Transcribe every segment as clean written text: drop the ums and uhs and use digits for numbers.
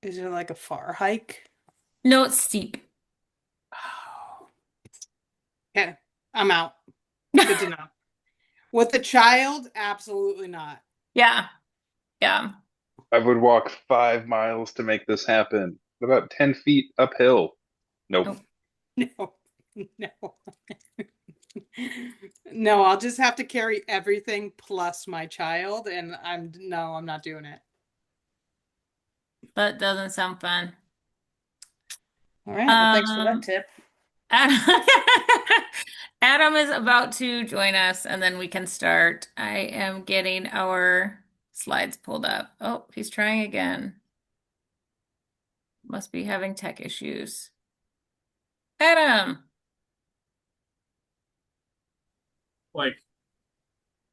Is it like a far hike? No, it's steep. Oh, okay. I'm out. Good to know. With a child, absolutely not. Yeah, yeah. I would walk 5 miles to make this happen. What about 10 feet uphill? Nope. Nope. No, no. No, I'll just have to carry everything plus my child, and I'm not doing it. That doesn't sound fun. All right. Well, thanks for that Um, tip. Adam, Adam is about to join us, and then we can start. I am getting our slides pulled up. Oh, he's trying again. Must be having tech issues. Adam. Like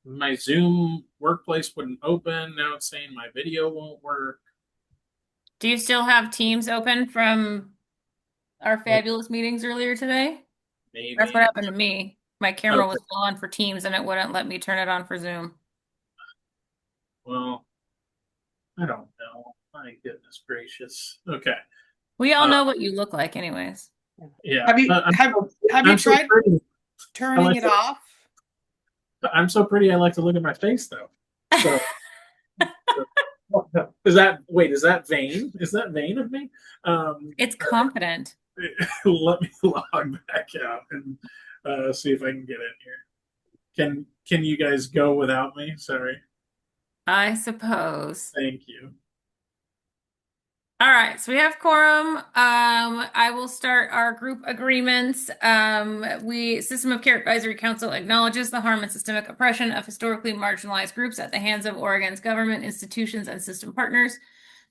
my Zoom workplace wouldn't open. Now it's saying my video won't work. Do you still have Teams open from our Uh, fabulous meetings earlier today? That's what Maybe. happened to me. My camera was Okay. still on for Teams and it wouldn't let me turn it on for Zoom. Well, I don't know. My goodness gracious. Okay. We all Uh, know what you look like anyways. yeah. Have you have you I'm so tried pretty. I turning like it to, off? I'm so pretty. I like to look at my face though. So is that wait? Is that vain? Is that vain of me? Um, It's confident. Let me log back out and see if I can get in here. Can you guys go without me? Sorry. I suppose. Thank you. All right, so we have quorum. I will start our group agreements. We System of Care Advisory Council acknowledges the harm and systemic oppression of historically marginalized groups at the hands of Oregon's government, institutions, and system partners.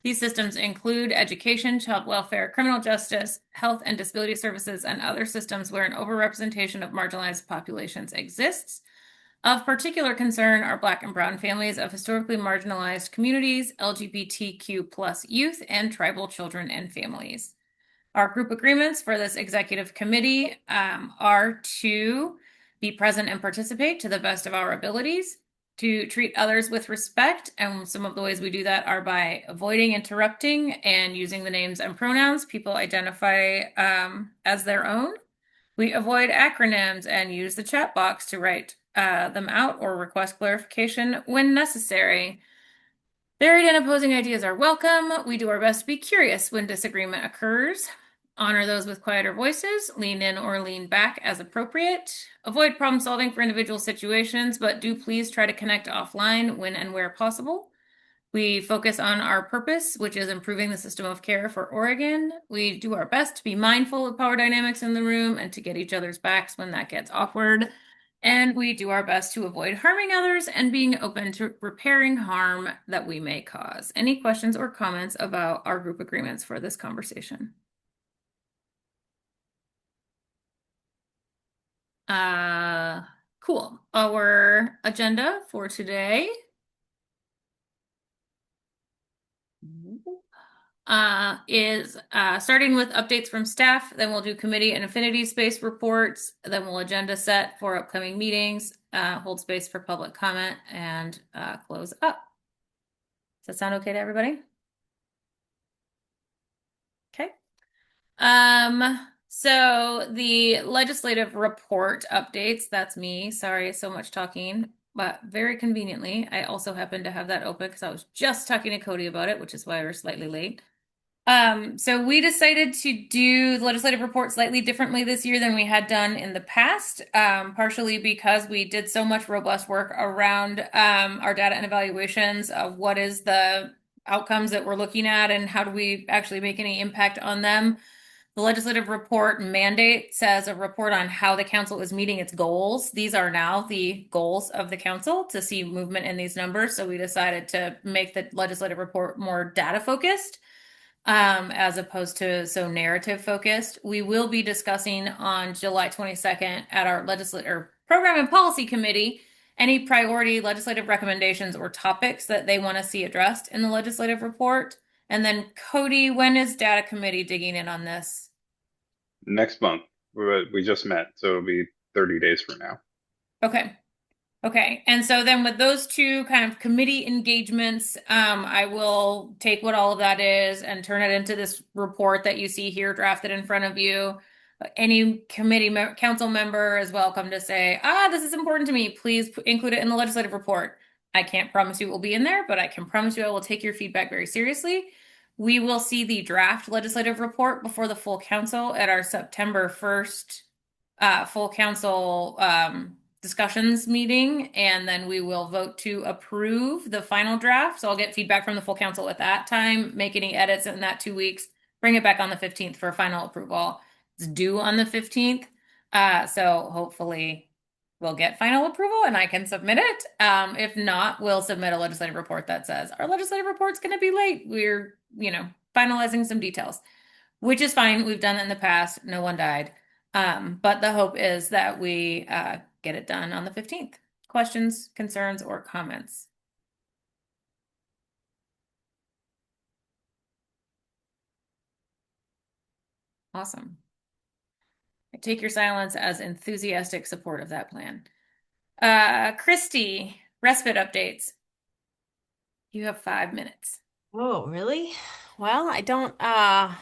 These systems include education, child welfare, criminal justice, health and disability services, and other systems where an overrepresentation of marginalized populations exists. Of particular concern are Black and Brown families of historically marginalized communities, LGBTQ plus youth, and tribal children and families. Our group agreements for this executive committee are to be present and participate to the best of our abilities, to treat others with respect, and some of the ways we do that are by avoiding interrupting and using the names and pronouns people identify as their own. We avoid acronyms and use the chat box to write them out or request clarification when necessary. Varied and opposing ideas are welcome. We do our best to be curious when disagreement occurs. Honor those with quieter voices. Lean in or lean back as appropriate. Avoid problem solving for individual situations, but do please try to connect offline when and where possible. We focus on our purpose, which is improving the system of care for Oregon. We do our best to be mindful of power dynamics in the room and to get each other's backs when that gets awkward. And we do our best to avoid harming others and being open to repairing harm that we may cause. Any questions or comments about our group agreements for this conversation? Uh, cool. Our agenda for today is starting with updates from staff. Then we'll do committee and affinity space reports. Then we'll agenda set for upcoming meetings, hold space for public comment, and close up. Does that sound okay to everybody? Okay. So the legislative report updates, that's me. Sorry, so much talking, but very conveniently, I also happen to have that open because I was just talking to Cody about it, which is why we're slightly late. So we decided to do the legislative report slightly differently this year than we had done in the past, partially because we did so much robust work around our data and evaluations of what is the outcomes that we're looking at and how do we actually make any impact on them. The legislative report mandate says a report on how the council is meeting its goals. These are now the goals of the council to see movement in these numbers. So we decided to make the legislative report more data focused as opposed to so narrative focused. We will be discussing on July 22nd at our legislative program and policy committee any priority legislative recommendations or topics that they want to see addressed in the legislative report. And then Cody, when is data committee digging in on this? Next month. We just met, so it'll be 30 days from now. Okay. Okay, and so then with those two kind of committee engagements, I will take what all of that is and turn it into this report that you see here drafted in front of you. Any council member is welcome to say, this is important to me. Please include it in the legislative report. I can't promise you it will be in there, but I can promise you I will take your feedback very seriously. We will see the draft legislative report before the full council at our September 1st full council discussions meeting, and then we will vote to approve the final draft. So I'll get feedback from the full council at that time, make any edits in that 2 weeks, bring it back on the 15th for final approval. It's due on the 15th. So hopefully we'll get final approval and I can submit it. If not, we'll submit a legislative report that says our legislative report's going to be late. We're, finalizing some details, which is fine. We've done it in the past. No one died. But the hope is that we get it done on the 15th. Questions, concerns, or comments? Awesome. I take your silence as enthusiastic support of that plan. Christy, respite updates. You have 5 minutes. Oh, really? Well, I don't have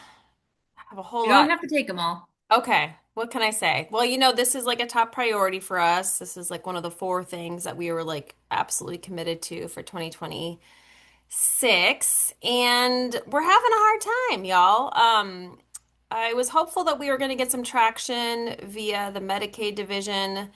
a whole You don't lot. have to take them all. Okay, what can I say? Well, this is like a top priority for us. This is like one of the 4 things that we were like absolutely committed to for 2026, and we're having a hard time, y'all. I was hopeful that we were going to get some traction via the Medicaid division.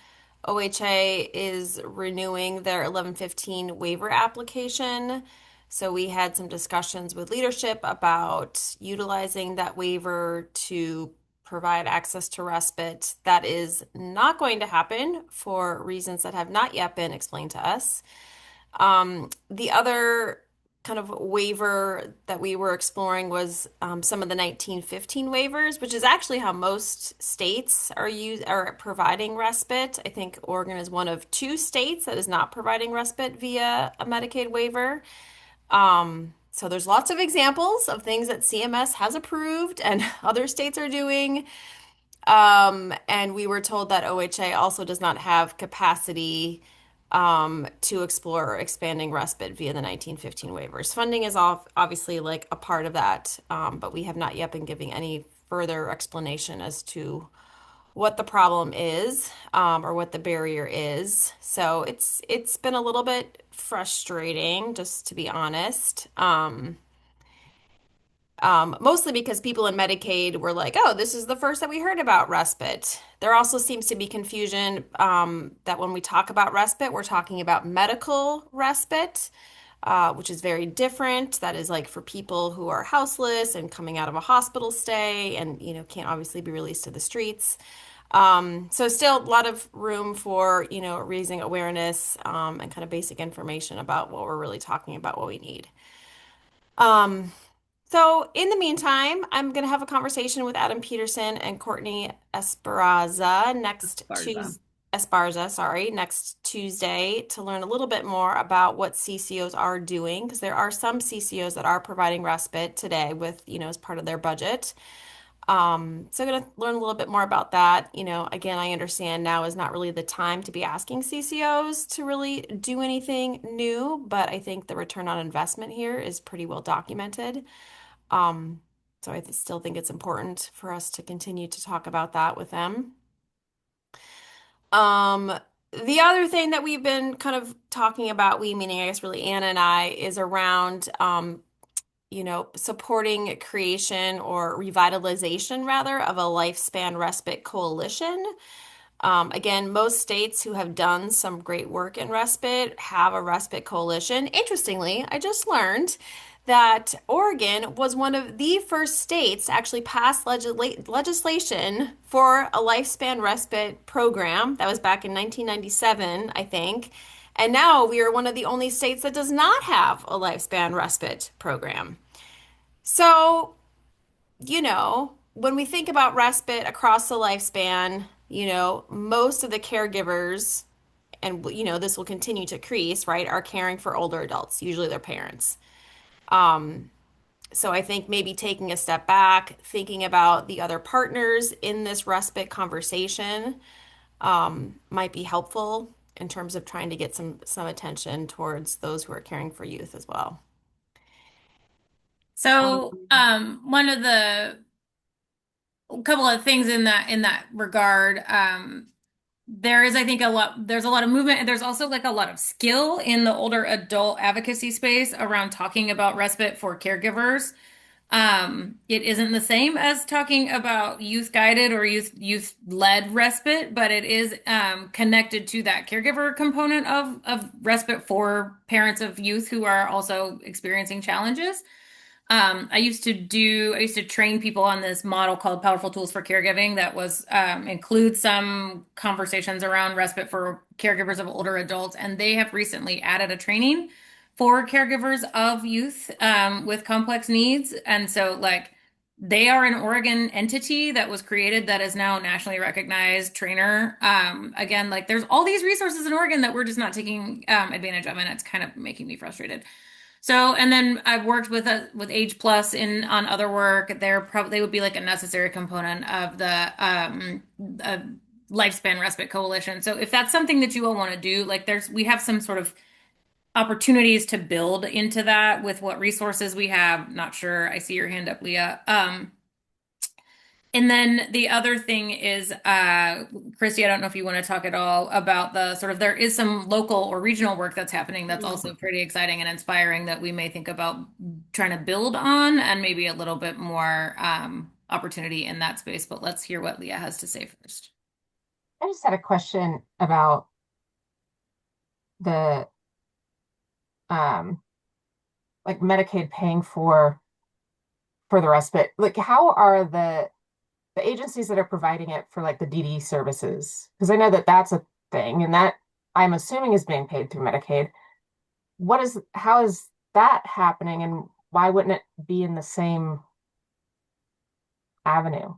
OHA is renewing their 1115 waiver application. So we had some discussions with leadership about utilizing that waiver to provide access to respite. That is not going to happen for reasons that have not yet been explained to us. The other kind of waiver that we were exploring was some of the 1915 waivers, which is actually how most states are providing respite. I think Oregon is one of 2 states that is not providing respite via a Medicaid waiver. So there's lots of examples of things that CMS has approved and other states are doing. And we were told that OHA also does not have capacity to explore expanding respite via the 1915 waivers. Funding is obviously like a part of that, but we have not yet been giving any further explanation as to what the problem is, or what the barrier is. So it's been a little bit frustrating, just to be honest. Mostly because people in Medicaid were like, oh, this is the first that we heard about respite. There also seems to be confusion that when we talk about respite, we're talking about medical respite, which is very different. That is like for people who are houseless and coming out of a hospital stay and, can't obviously be released to the streets. So still a lot of room for, raising awareness and kind of basic information about what we're really talking about, what we need. So in the meantime, I'm going to have a conversation with Adam Peterson and Courtney Esparza next Tuesday to learn a little bit more about what CCOs are doing, because there are some CCOs that are providing respite today with, as part of their budget. So I'm going to learn a little bit more about that. Again, I understand now is not really the time to be asking CCOs to really do anything new, but I think the return on investment here is pretty well documented. So I still think it's important for us to continue to talk about that with them. The other thing that we've been kind of talking about, meaning I guess really Anna and I, is around supporting creation or revitalization rather of a lifespan respite coalition. Again, most states who have done some great work in respite have a respite coalition. Interestingly, I just learned that Oregon was one of the first states to actually pass legislation for a lifespan respite program. That was back in 1997, I think. And now we are one of the only states that does not have a lifespan respite program. So, when we think about respite across the lifespan, most of the caregivers, and this will continue to increase, right, are caring for older adults, usually their parents. So I think maybe taking a step back, thinking about the other partners in this respite conversation, might be helpful. in terms of trying to get some attention towards those who are caring for youth as well. So, one of the a couple of things in that regard, there is, I think, there's a lot of movement, and there's also like a lot of skill in the older adult advocacy space around talking about respite for caregivers. It isn't the same as talking about youth guided or youth led respite, but it is connected to that caregiver component of respite for parents of youth who are also experiencing challenges. I used to train people on this model called Powerful Tools for Caregiving that was includes some conversations around respite for caregivers of older adults, and they have recently added a training for caregivers of youth with complex needs. And so like they are an Oregon entity that was created that is now a nationally recognized trainer. Again, like there's all these resources in Oregon that we're just not taking advantage of, and it's kind of making me frustrated. So, and then I've worked with Age Plus on other work. They would be like a necessary component of the Lifespan Respite Coalition. So if that's something that you all want to do, like we have some sort of opportunities to build into that with what resources we have. Not sure. I see your hand up, Leah. And then the other thing is, Christy, I don't know if you want to talk at all about there is some local or regional work that's happening that's also pretty exciting and inspiring that we may think about trying to build on, and maybe a little bit more opportunity in that space. But let's hear what Leah has to say first. I just had a question about the like Medicaid paying for the respite. Like, how are the agencies that are providing it for like the DD services? Because I know that that's a thing, and that I'm assuming is being paid through Medicaid. How is that happening, and why wouldn't it be in the same avenue?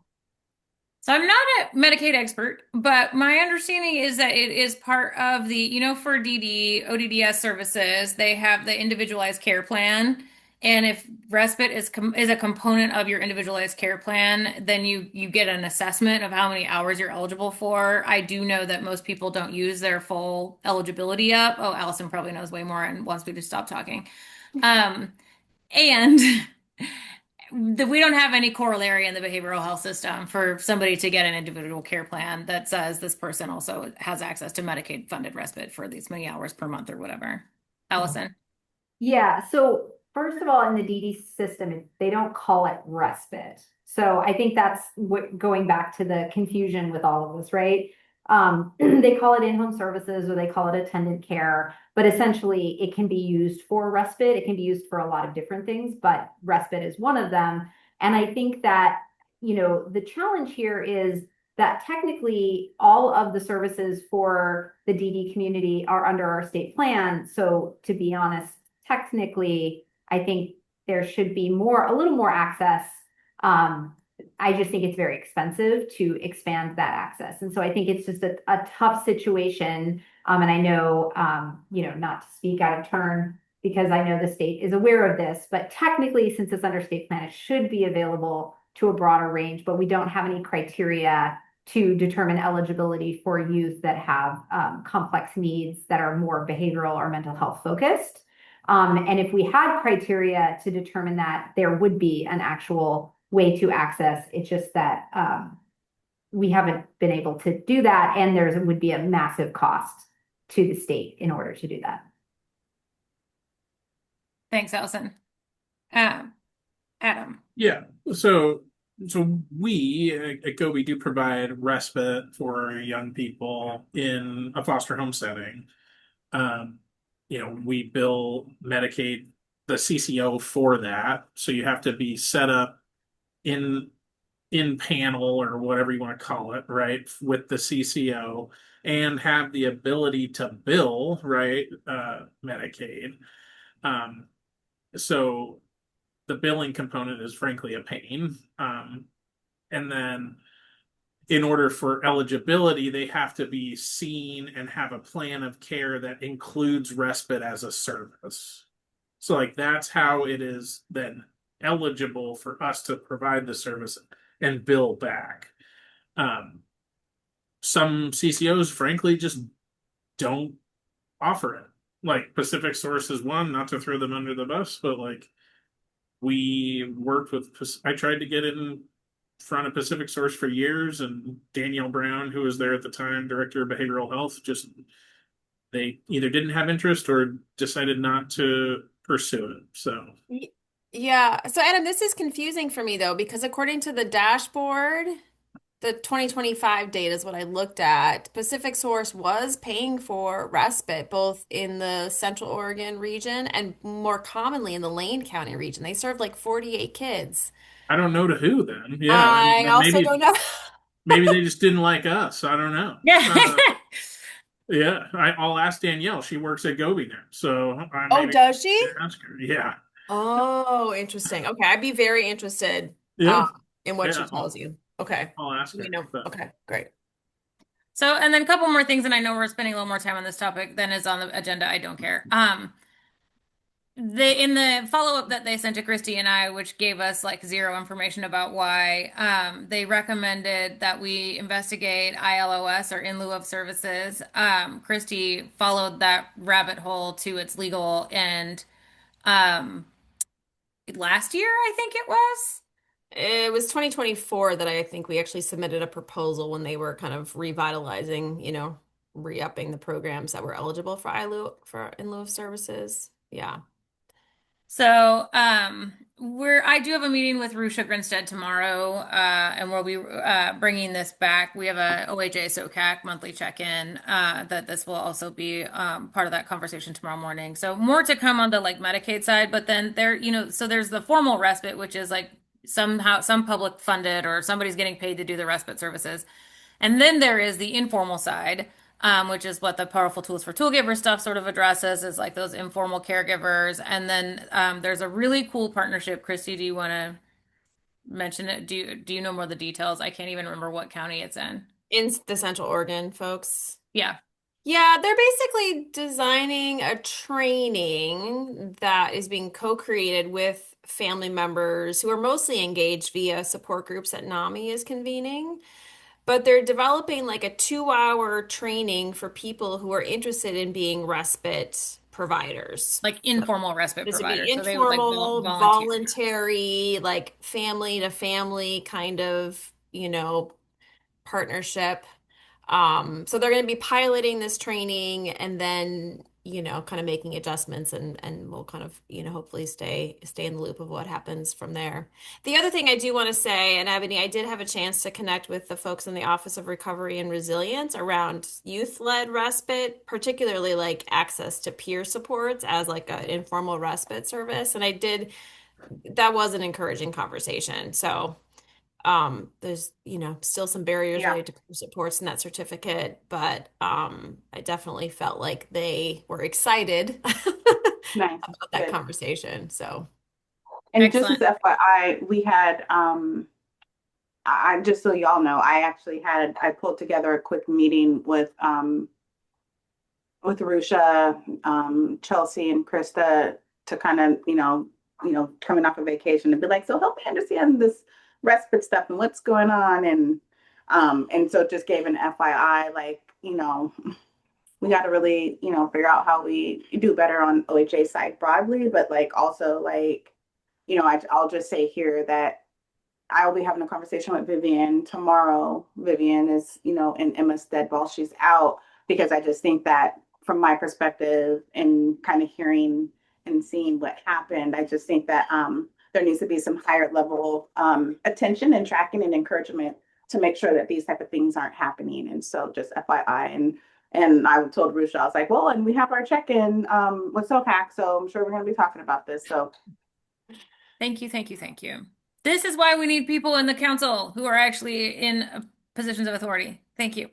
So I'm not a Medicaid expert, but my understanding is that it is part of for DD, ODDS services, they have the individualized care plan. And if respite is a component of your individualized care plan, then you get an assessment of how many hours you're eligible for. I do know that most people don't use their full eligibility up. Oh, Allison probably knows way more and wants me to stop talking. And we don't have any corollary in the behavioral health system for somebody to get an individual care plan that says this person also has access to Medicaid funded respite for these many hours per month or whatever. Allison? Yeah, so first of all, in the DD system, they don't call it respite. So I think that's going back to the confusion with all of this, right? They call it in-home services or they call it attendant care, but essentially it can be used for respite. It can be used for a lot of different things, but respite is one of them. And I think that, the challenge here is that technically all of the services for the DD community are under our state plan. So to be honest, technically, I think there should be a little more access. I just think it's very expensive to expand that access. And so I think it's just a tough situation. And I know, not to speak out of turn because I know the state is aware of this, but technically, since it's under state plan, it should be available to a broader range, but we don't have any criteria to determine eligibility for youth that have complex needs that are more behavioral or mental health focused. And if we had criteria to determine that, there would be an actual way to access. It's just that we haven't been able to do that, and there would be a massive cost to the state in order to do that. Thanks, Allison. Adam. Yeah. So we at Gobi do provide respite for young people in a foster home setting. We bill Medicaid, the CCO for that. So you have to be set up in panel or whatever you want to call it, right, with the CCO and have the ability to bill, right, Medicaid. So the billing component is frankly a pain. And then in order for eligibility, they have to be seen and have a plan of care that includes respite as a service. So like that's how it is then eligible for us to provide the service and bill back. Some CCOs frankly just don't offer it. Like Pacific Source is one, not to throw them under the bus, but like we worked with, I tried to get it in front of Pacific Source for years, and Danielle Brown, who was there at the time, director of behavioral health, just they either didn't have interest or decided not to pursue it. So Yeah. So Adam, this is confusing for me though, because according to the dashboard, the 2025 data is what I looked at. Pacific Source was paying for respite both in the Central Oregon region and more commonly in the Lane County region. They served like 48 kids. I don't know to who then. Yeah, I also maybe don't know. maybe they just didn't like us. I don't know. Yeah. Yeah, I'll ask Danielle. She works at Gobi now, so Oh, does she? ask her. Yeah, Oh, interesting. Okay, I'd be very interested yeah, in what she yeah. tells you. Okay. I'll ask her. You know, But- okay, great. So, and then a couple more things, and I know we're spending a little more time on this topic than is on the agenda. I don't care. In the follow-up that they sent to Christy and I, which gave us like zero information about why, they recommended that we investigate ILOS or in lieu of services. Christy followed that rabbit hole to its legal end, last year, I think it was. It was 2024 that I think we actually submitted a proposal when they were kind of revitalizing, re-upping the programs that were eligible for in lieu of services. Yeah. So, I do have a meeting with Rusha Grinstead tomorrow, and we'll be bringing this back. We have a OHA SOCAC monthly check-in, that this will also be part of that conversation tomorrow morning. So more to come on the like Medicaid side, but then so there's the formal respite, which is like somehow some public funded or somebody's getting paid to do the respite services. And then there is the informal side, which is what the Powerful Tools for Toolgiver stuff sort of addresses, is like those informal caregivers. And then there's a really cool partnership. Christy, do you want to mention it? Do you know more of the details? I can't even remember what county it's in. In the Central Oregon, folks. Yeah. Yeah, they're basically designing a training that is being co-created with family members who are mostly engaged via support groups that NAMI is convening. But they're developing like a 2-hour training for people who are interested in being respite providers. Like informal respite This would providers. be So they would like informal, volunteer. voluntary, like family to family kind of, partnership. So they're going to be piloting this training and then, kind of making adjustments and we'll kind of, hopefully stay in the loop of what happens from there. The other thing I do want to say, and Ebony, I did have a chance to connect with the folks in the Office of Recovery and Resilience around youth-led respite, particularly like access to peer supports as like an informal respite service. And that was an encouraging conversation. So there's still some barriers Yeah. related to peer supports in that certificate, but I definitely felt like they were excited Nice. about that Good. conversation. So And just Excellent. as FYI, we had, I just so y'all know, I pulled together a quick meeting with Rusha, Chelsea, and Krista to kind of, coming off of vacation and be like, so help me understand this respite stuff and what's going on. And so it just gave an FYI, like, we got to really, figure out how we do better on OHA side broadly, but like also like, I'll just say here that I'll be having a conversation with Vivian tomorrow. Vivian is, in Emma's stead while she's out, because I just think that from my perspective and kind of hearing and seeing what happened, I just think that there needs to be some higher level attention and tracking and encouragement to make sure that these type of things aren't happening. And so just FYI, and I told Rusha, I was like, well, and we have our check-in with SOCAC, so I'm sure we're going to be talking about this. So Thank you, thank you, thank you. This is why we need people in the council who are actually in positions of authority. Thank you.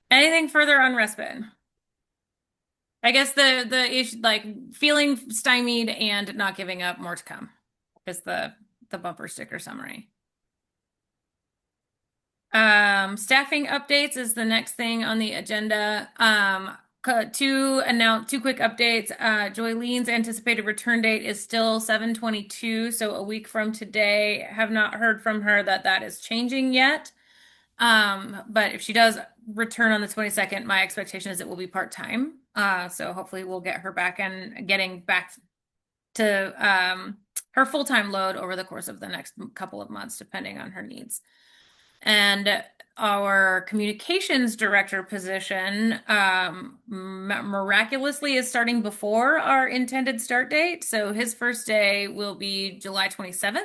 Anything further on respite? I guess the issue, like feeling stymied and not giving up, more to come, is the bumper sticker summary. Staffing updates is the next thing on the agenda. Two quick updates. Joylene's anticipated return date is still 7/22, so a week from today. Have not heard from her that is changing yet. But if she does return on the 22nd, my expectation is it will be part-time. So hopefully we'll get her back and getting back to her full-time load over the course of the next couple of months, depending on her needs. And our communications director position miraculously is starting before our intended start date. So his first day will be July 27th.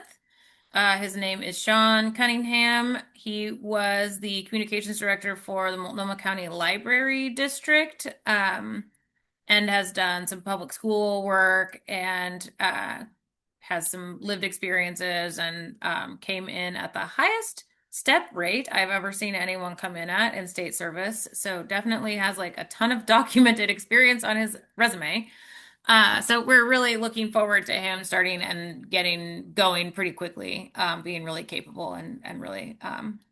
His name is Sean Cunningham. He was the communications director for the Multnomah County Library District, and has done some public school work and has some lived experiences, and came in at the highest step rate I've ever seen anyone come in at in state service. So definitely has like a ton of documented experience on his resume. So we're really looking forward to him starting and getting going pretty quickly, being really capable and really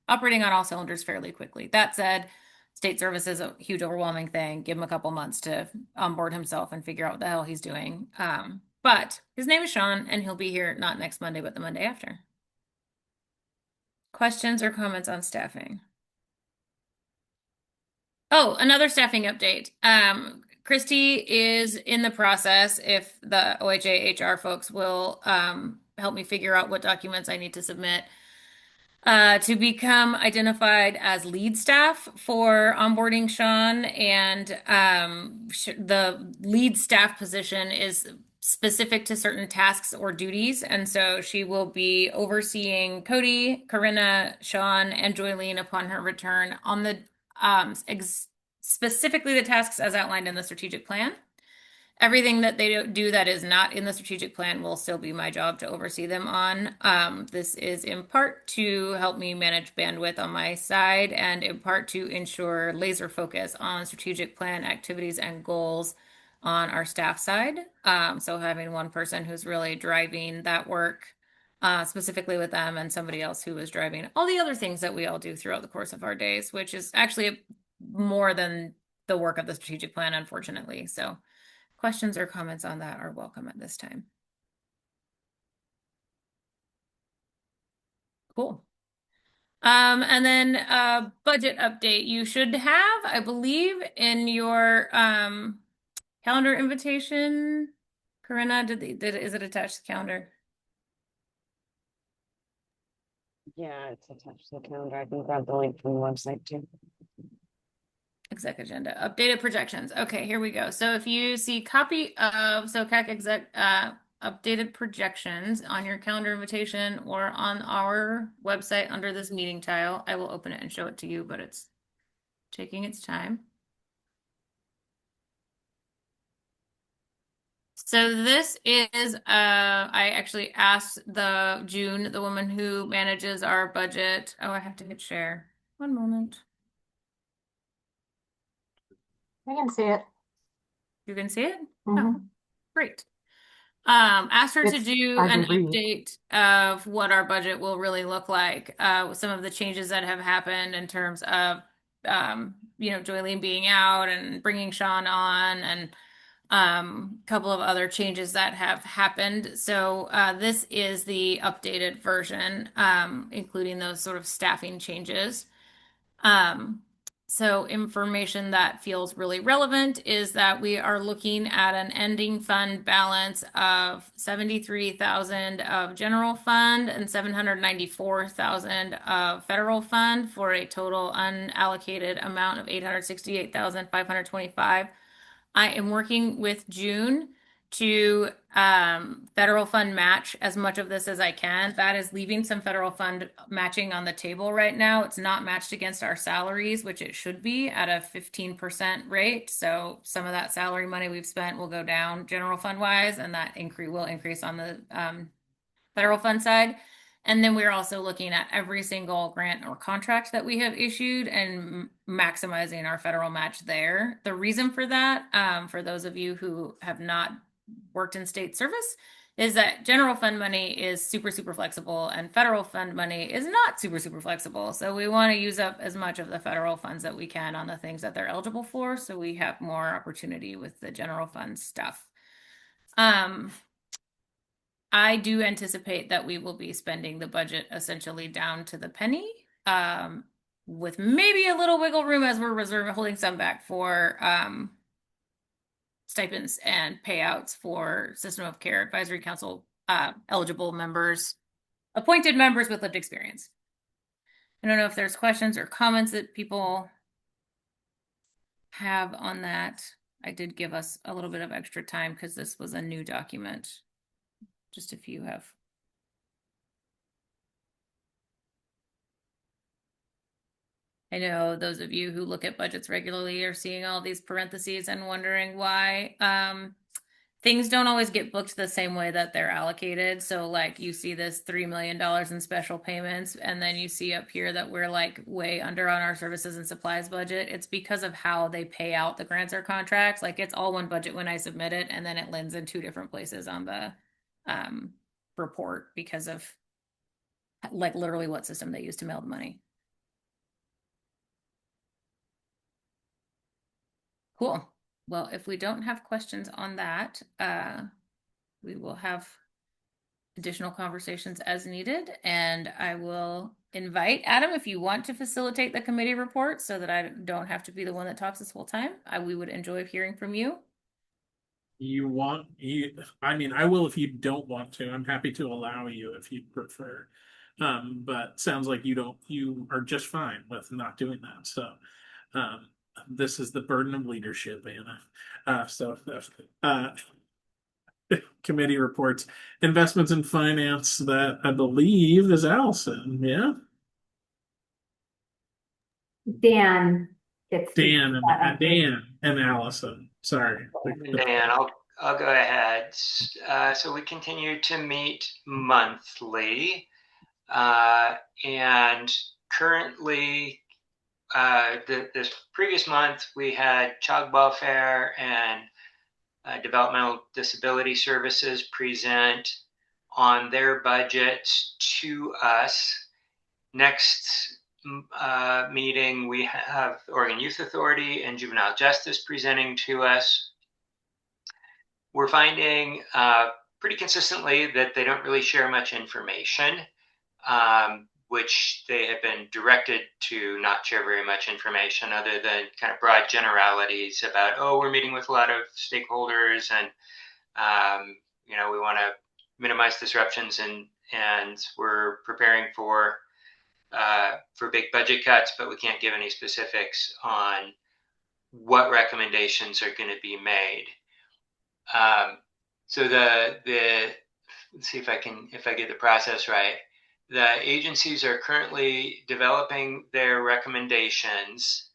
operating on all cylinders fairly quickly. That said, state service is a huge overwhelming thing. Give him a couple months to onboard himself and figure out what the hell he's doing. But his name is Sean, and he'll be here not next Monday, but the Monday after. Questions or comments on staffing? Oh, another staffing update. Christy is in the process, if the OHA HR folks will help me figure out what documents I need to submit, to become identified as lead staff for onboarding Sean. And the lead staff position is specific to certain tasks or duties. And so she will be overseeing Cody, Corinna, Sean, and Joylene upon her return on the specifically the tasks as outlined in the strategic plan. Everything that they do that is not in the strategic plan will still be my job to oversee them on. This is in part to help me manage bandwidth on my side, and in part to ensure laser focus on strategic plan activities and goals on our staff side. So having one person who's really driving that work specifically with them, and somebody else who is driving all the other things that we all do throughout the course of our days, which is actually more than the work of the strategic plan, unfortunately. So questions or comments on that are welcome at this time. Cool. And then budget update. You should have, I believe, in your calendar invitation. Corinna, is it attached to the calendar? Yeah, it's attached to the calendar. I can grab the link from the website too. Exec agenda, updated projections. Okay, here we go. So if you see copy of SOCAC exec updated projections on your calendar invitation or on our website under this meeting tile, I will open it and show it to you, but it's taking its time. So this is, I actually asked June, the woman who manages our budget. Oh, I have to hit share. One moment. I can see it. You can see it? Mhm. Oh, great. Asked her to It's do hard to an read. update of what our budget will really look like, with some of the changes that have happened in terms of, Joylene being out and bringing Sean on, and a couple of other changes that have happened. So this is the updated version, including those sort of staffing changes. So information that feels really relevant is that we are looking at an ending fund balance of 73,000 of general fund and 794,000 of federal fund, for a total unallocated amount of 868,525. I am working with June to federal fund match as much of this as I can. That is leaving some federal fund matching on the table right now. It's not matched against our salaries, which it should be at a 15% rate. So some of that salary money we've spent will go down general fund wise, and that will increase on the federal fund side. And then we're also looking at every single grant or contract that we have issued and maximizing our federal match there. The reason for that, for those of you who have not worked in state service, is that general fund money is super, super flexible, and federal fund money is not super, super flexible. So we want to use up as much of the federal funds that we can on the things that they're eligible for, so we have more opportunity with the general fund stuff. I do anticipate that we will be spending the budget essentially down to the penny. with maybe a little wiggle room as we're holding some back for stipends and payouts for System of Care Advisory Council eligible members, appointed members with lived experience. I don't know if there's questions or comments that people have on that. I did give us a little bit of extra time because this was a new document. Just if you have. I know those of you who look at budgets regularly are seeing all these parentheses and wondering why things don't always get booked the same way that they're allocated. So like you see this $3 million in special payments, and then you see up here that we're like way under on our services and supplies budget. It's because of how they pay out the grants or contracts. Like it's all one budget when I submit it, and then it lands in two different places on the report because of like literally what system they use to mail the money. Cool. Well, if we don't have questions on that, we will have additional conversations as needed. And I will invite Adam, if you want to facilitate the committee report so that I don't have to be the one that talks this whole time. We would enjoy hearing from you. I mean, I will if you don't want to. I'm happy to allow you if you prefer. But sounds like you are just fine with not doing that. So this is the burden of leadership, Anna. Committee reports, investments in finance, that I believe is Allison. Yeah, Dan gets to Dan do that. Dan and Allison. Sorry. Dan, I'll go ahead. So we continue to meet monthly, and currently, this previous month we had child welfare and developmental disability services present on their budgets to us. Next meeting, we have Oregon Youth Authority and Juvenile Justice presenting to us. We're finding pretty consistently that they don't really share much information, which they have been directed to not share very much information other than kind of broad generalities about, oh, we're meeting with a lot of stakeholders and, we want to minimize disruptions and we're preparing for big budget cuts, but we can't give any specifics on what recommendations are going to be made. So let's see if I get the process right. The agencies are currently developing their recommendations,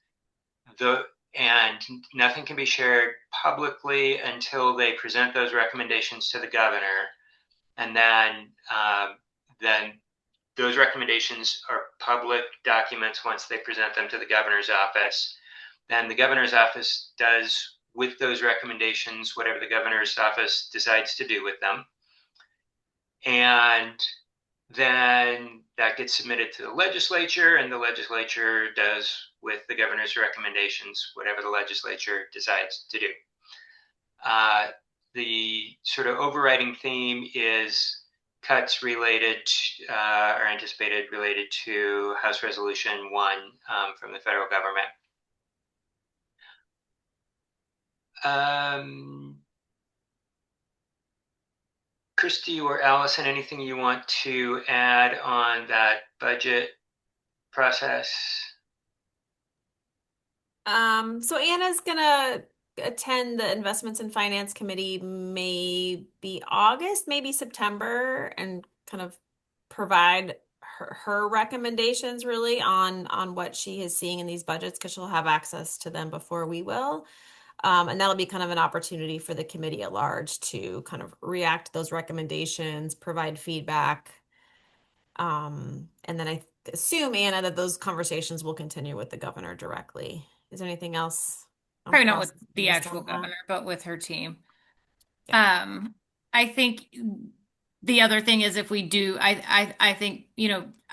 and nothing can be shared publicly until they present those recommendations to the governor. And then those recommendations are public documents once they present them to the governor's office. Then the governor's office does with those recommendations whatever the governor's office decides to do with them. And then that gets submitted to the legislature, and the legislature does with the governor's recommendations whatever the legislature decides to do. The sort of overriding theme is cuts related or anticipated related to House Resolution 1 from the federal government. Christy or Allison, anything you want to add on that budget process? So Anna's gonna attend the Investments in Finance Committee maybe August, maybe September, and kind of provide her recommendations really on what she is seeing in these budgets, because she'll have access to them before we will. And that'll be kind of an opportunity for the committee at large to kind of react to those recommendations, provide feedback. And then I assume, Anna, that those conversations will continue with the governor directly. Is there anything else? Probably not with the actual governor, but with her team. Yeah. I think the other thing is if we do, I think,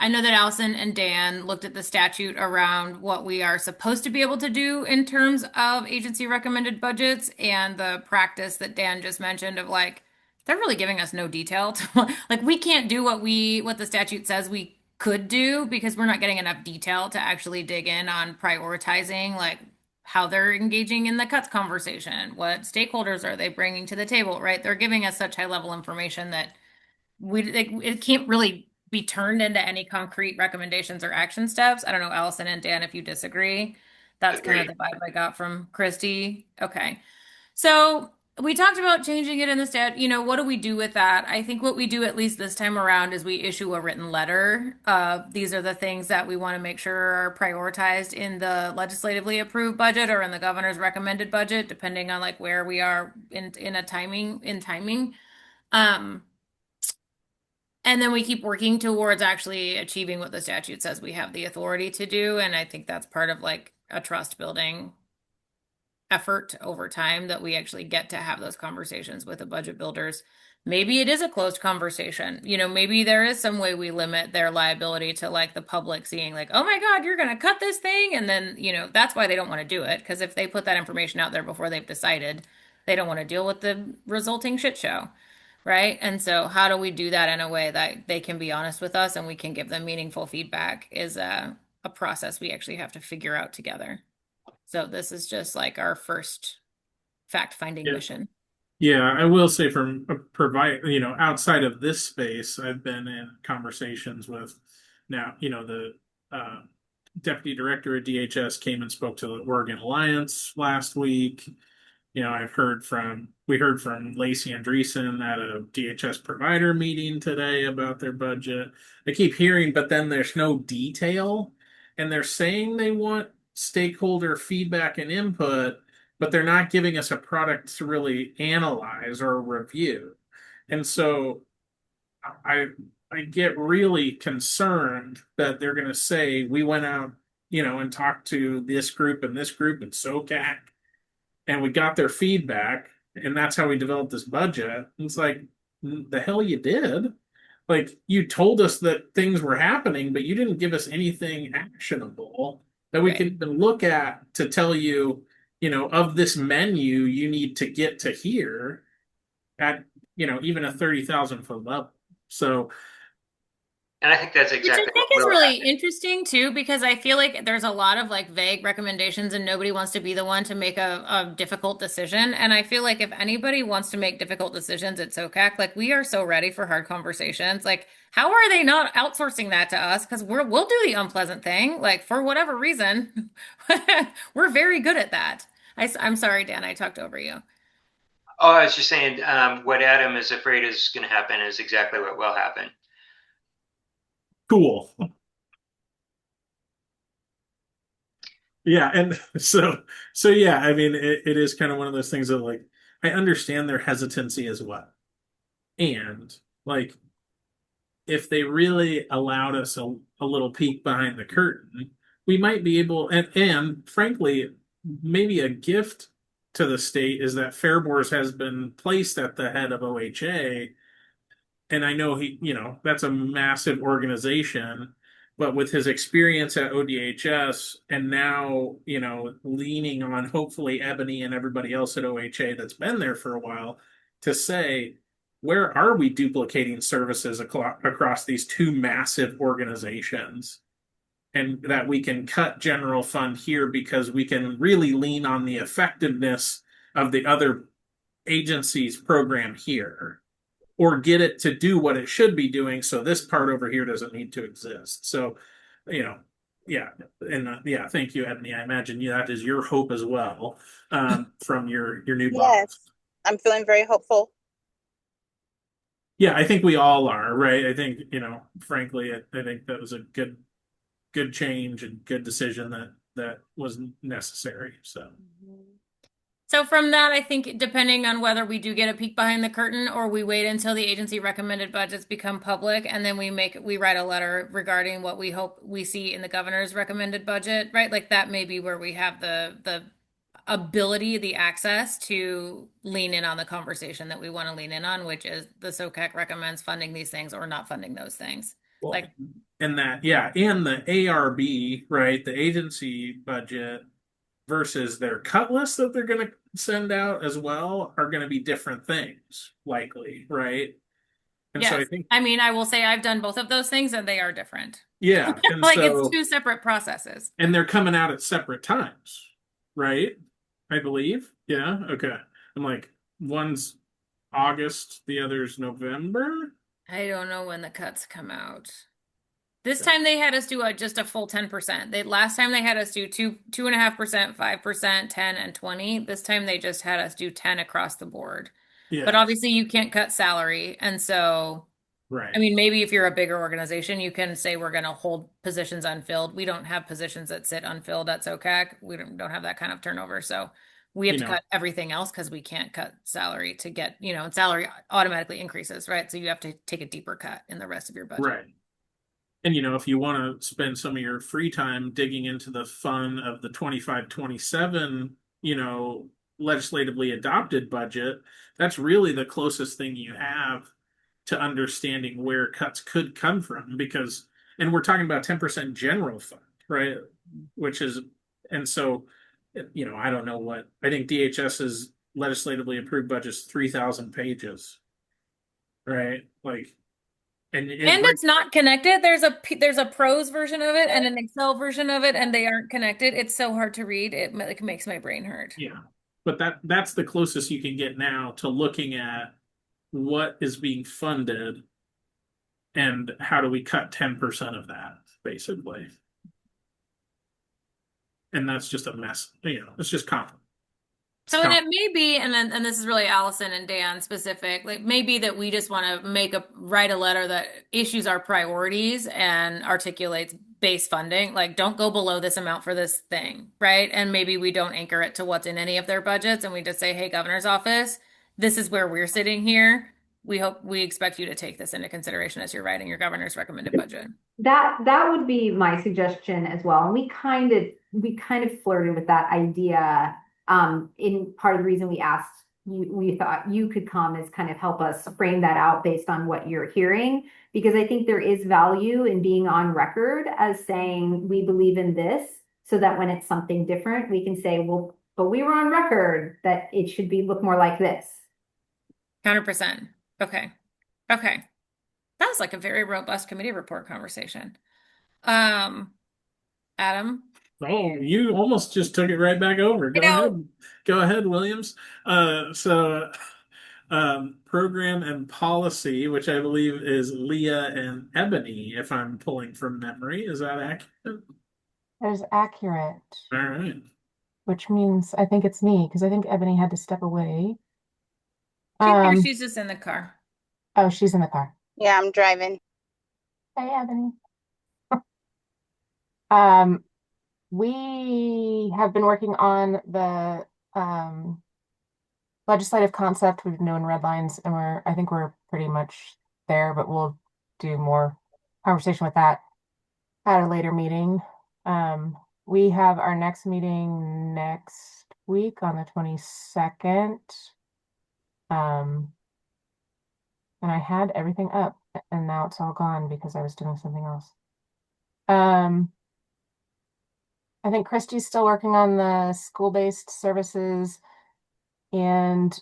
I know that Allison and Dan looked at the statute around what we are supposed to be able to do in terms of agency recommended budgets, and the practice that Dan just mentioned of like, they're really giving us no detail. Like we can't do what the statute says we could do because we're not getting enough detail to actually dig in on prioritizing like how they're engaging in the cuts conversation, what stakeholders are they bringing to the table, right? They're giving us such high level information that it can't really be turned into any concrete recommendations or action steps. I don't know, Allison and Dan, if you disagree. That's kind of the vibe I got from Christy. Okay. So we talked about changing it in the stat. What do we do with that? I think what we do, at least this time around, is we issue a written letter. These are the things that we want to make sure are prioritized in the legislatively approved budget or in the governor's recommended budget, depending on like where we are in timing. And then we keep working towards actually achieving what the statute says we have the authority to do. And I think that's part of like a trust building effort over time, that we actually get to have those conversations with the budget builders. Maybe it is a closed conversation. Maybe there is some way we limit their liability to like the public seeing like, oh my God, you're going to cut this thing. And then, that's why they don't want to do it. Because if they put that information out there before they've decided, they don't want to deal with the resulting shit show. Right. And so how do we do that in a way that they can be honest with us and we can give them meaningful feedback is a process we actually have to figure out together. So this is just like our first fact-finding mission. Yeah, I will say from outside of this space, I've been in conversations with now, the deputy director at DHS came and spoke to the Oregon Alliance last week. We heard from Lacey Andreessen at a DHS provider meeting today about their budget. I keep hearing, but then there's no detail, and they're saying they want stakeholder feedback and input, but they're not giving us a product to really analyze or review. And so I get really concerned that they're going to say, we went out, and talked to this group and SOCAC, and we got their feedback, and that's how we developed this budget. And it's like, the hell you did? Like, you told us that things were happening, but you didn't give us anything actionable that we can even look at to tell you, of this menu, you need to get to here at, even a 30,000 foot level. So, and I think that's exactly Which I think is really interesting too, because I feel like there's a lot of like vague recommendations and nobody wants to be the one to make a difficult decision. And I feel like if anybody wants to make difficult decisions at SOCAC, like we are so ready for hard conversations. Like, how are they not outsourcing that to us? Because we'll do the unpleasant thing, like for whatever reason. We're very good at that. I'm sorry, Dan, I talked over you. Oh, I was just saying, what Adam is afraid is going to happen is exactly what will happen. Cool. Yeah, and so yeah, I mean, it is kind of one of those things that like I understand their hesitancy as well. And like if they really allowed us a little peek behind the curtain, we might be able, and frankly, maybe a gift to the state is that Fairbours has been placed at the head of OHA. And I know that's a massive organization, but with his experience at ODHS and now, leaning on hopefully Ebony and everybody else at OHA that's been there for a while to say, where are we duplicating services across these two massive organizations? And that we can cut general fund here because we can really lean on the effectiveness of the other agencies' program here, or get it to do what it should be doing. So this part over here doesn't need to exist. So, yeah. And yeah, thank you, Ebony. I imagine that is your hope as well, from your new boss. Yes, I'm feeling very hopeful. Yeah, I think we all are, right? I think, frankly, I think that was a good change and good decision that was necessary. So from that, I think depending on whether we do get a peek behind the curtain or we wait until the agency recommended budgets become public and then we write a letter regarding what we hope we see in the governor's recommended budget, right? Like that may be where we have the ability, the access to lean in on the conversation that we want to lean in on, which is the SOCAC recommends funding these things or not funding those things. Well, and the ARB, right? The agency budget versus their cut list that they're going to send out as well are going to be different things, likely, right? And so I Yes. think, I mean, I will say I've done both of those things and they are different. yeah. And Like so, it's two separate processes. and they're coming out at separate times, right? I believe. Yeah. Okay. I'm like, one's August, the other's November. I don't know when the cuts come out. This time they had us do just a full 10%. Last time they had us do 2.5%, 5%, 10, and 20. This time they just had us do 10 across the board. Yeah. But obviously you can't cut salary. And so, Right. I mean, maybe if you're a bigger organization, you can say we're going to hold positions unfilled. We don't have positions that sit unfilled at SOCAC. We don't have that kind of turnover. So we have You to know. cut everything else because we can't cut salary to get, and salary automatically increases, right? So you have to take a deeper cut in the rest of your budget. Right. And if you want to spend some of your free time digging into the fun of the 25-27, legislatively adopted budget, that's really the closest thing you have to understanding where cuts could come from, and we're talking about 10% general fund, right? And so, I don't know I think DHS's legislatively approved budget's 3,000 pages, right? Like, and it's not connected. There's a prose version of it and an Excel version of it, and they aren't connected. It's so hard to read. It makes my brain hurt. Yeah, but that's the closest you can get now to looking at what is being funded and how do we cut 10% of that, basically. And that's just a mess. It's just complicated. So, and it may be, and this is really Allison and Dan specific, like maybe that we just want to write a letter that issues our priorities and articulates base funding. Like, don't go below this amount for this thing, right? And maybe we don't anchor it to what's in any of their budgets, and we just say, hey, governor's office, this is where we're sitting here. We expect you to take this into consideration as you're writing your governor's recommended budget. That would be my suggestion as well. And we kind of flirted with that idea. In part of the reason we asked you, we thought you could come is kind of help us frame that out based on what you're hearing, because I think there is value in being on record as saying we believe in this, so that when it's something different, we can say, well, but we were on record that it should look more like this. 100%. Okay. That was like a very robust committee report conversation. Adam? Oh, you almost just took it right back over. Go ahead, Williams. Program and policy, which I believe is Leah and Ebony, if I'm pulling from memory. Is that accurate? That is accurate. All right. Which means I think it's me, because I think Ebony had to step away. She's just in the car. Oh, she's in the car. Yeah, I'm driving. Hey, Ebony. We have been working on the legislative concept. We've been doing red lines, and I think we're pretty much there, but we'll do more conversation with that at a later meeting. We have our next meeting next week on the 22nd. And I had everything up, and now it's all gone because I was doing something else. I think Christy's still working on the school-based services, and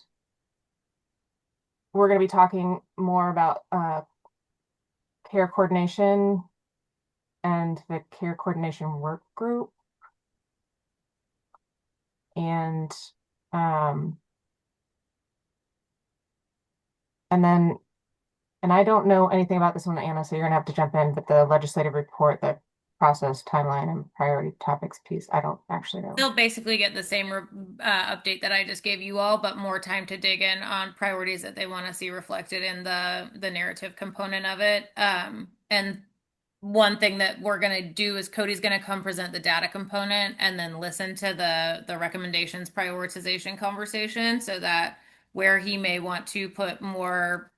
we're going to be talking more about care coordination and the care coordination work group. And I don't know anything about this one, Anna, so you're gonna have to jump in, but the legislative report, the process, timeline, and priority topics piece, I don't actually know. They'll basically get the same update that I just gave you all, but more time to dig in on priorities that they want to see reflected in the narrative component of it. And one thing that we're going to do is Cody's going to come present the data component and then listen to the recommendations prioritization conversation, so that where he may want to put more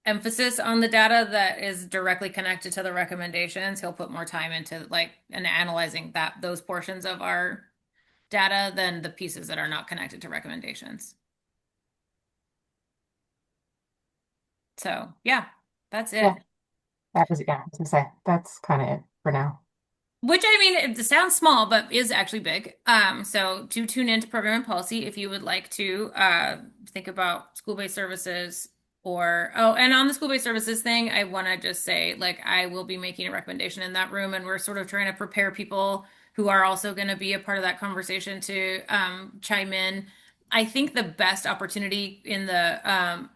emphasis on the data that is directly connected to the recommendations, he'll put more time into and analyzing those portions of our data than the pieces that are not connected to recommendations. So yeah, that's it. Yeah. I was gonna say that's kind of it for now. Which, I mean, it sounds small, but is actually big. So do tune into program and policy if you would like to think about school-based services or and on the school-based services thing, I want to just say, like, I will be making a recommendation in that room, and we're sort of trying to prepare people who are also going to be a part of that conversation to chime in. I think the best opportunity in the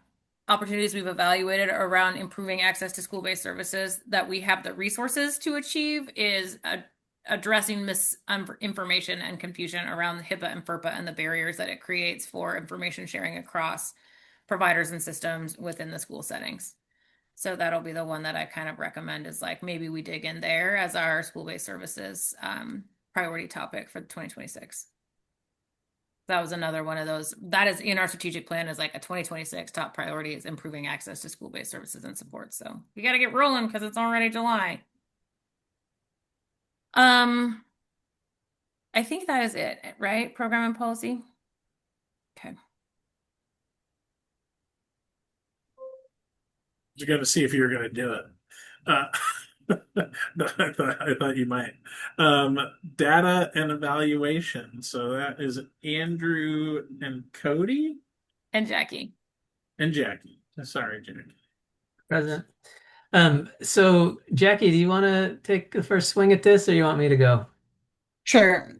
opportunities we've evaluated around improving access to school-based services that we have the resources to achieve is addressing misinformation and confusion around the HIPAA and FERPA and the barriers that it creates for information sharing across providers and systems within the school settings. So that'll be the one that I kind of recommend, is like maybe we dig in there as our school-based services priority topic for 2026. That was another one of those that is in our strategic plan, is like a 2026 top priority is improving access to school-based services and support. So we got to get rolling because it's already July. I think that is it, right? Program and policy. Okay. You're going to see if you're going to do it. No, I thought you might. Data and evaluation. So that is Andrew and Cody And Jackie. and Jackie. Sorry, Jackie. Present. So Jackie, do you want to take the first swing at this, or you want me to go? Sure.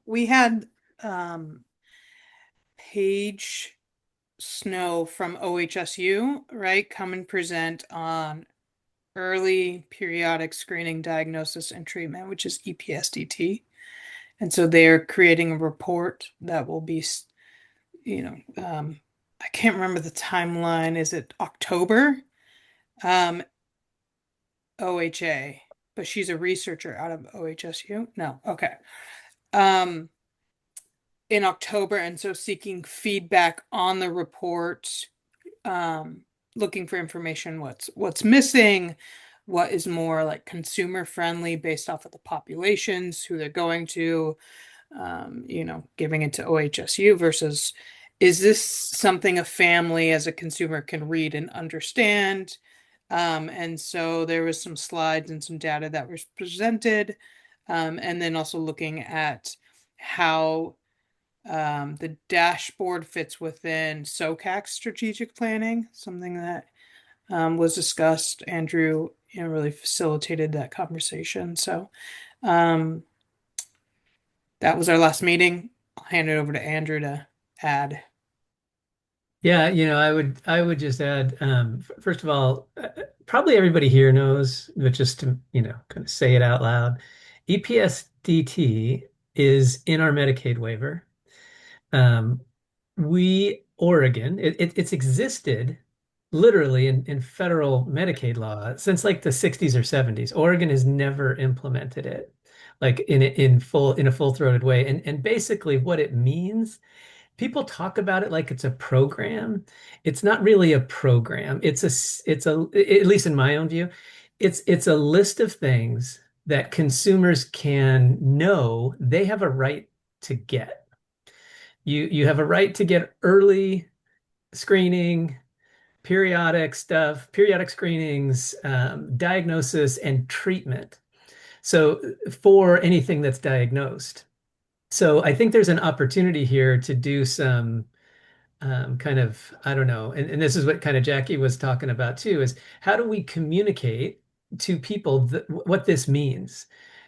We had Paige Snow from OHSU, right, come and present on early periodic screening, diagnosis, and treatment, which is EPSDT. And so they're creating a report that will be, I can't remember the timeline. Is it October? OHA, but she's a researcher out of OHSU. No, okay. In October, and so seeking feedback on the report, looking for information, what's missing, what is more like consumer friendly based off of the populations, who they're going to, giving it to OHSU versus is this something a family as a consumer can read and understand? And so there was some slides and some data that was presented, and then also looking at how the dashboard fits within SOCAC strategic planning, something that was discussed. Andrew, really facilitated that conversation. So that was our last meeting. I'll hand it over to Andrew to add. Yeah, I would just add, first of all, probably everybody here knows, but just to, kind of say it out loud, EPSDT is in our Medicaid waiver. Oregon, it's existed literally in federal Medicaid law since like the 60s or 70s. Oregon has never implemented it like in a full-throated way. And basically what it means, people talk about it like it's a program. It's not really a program. It's at least in my own view, it's a list of things that consumers can know they have a right to get. You have a right to get early screening, periodic screenings, diagnosis, and treatment. So for anything that's diagnosed. So I think there's an opportunity here to do some kind of, I don't know, and this is what kind of Jackie was talking about too, is how do we communicate to people what this means?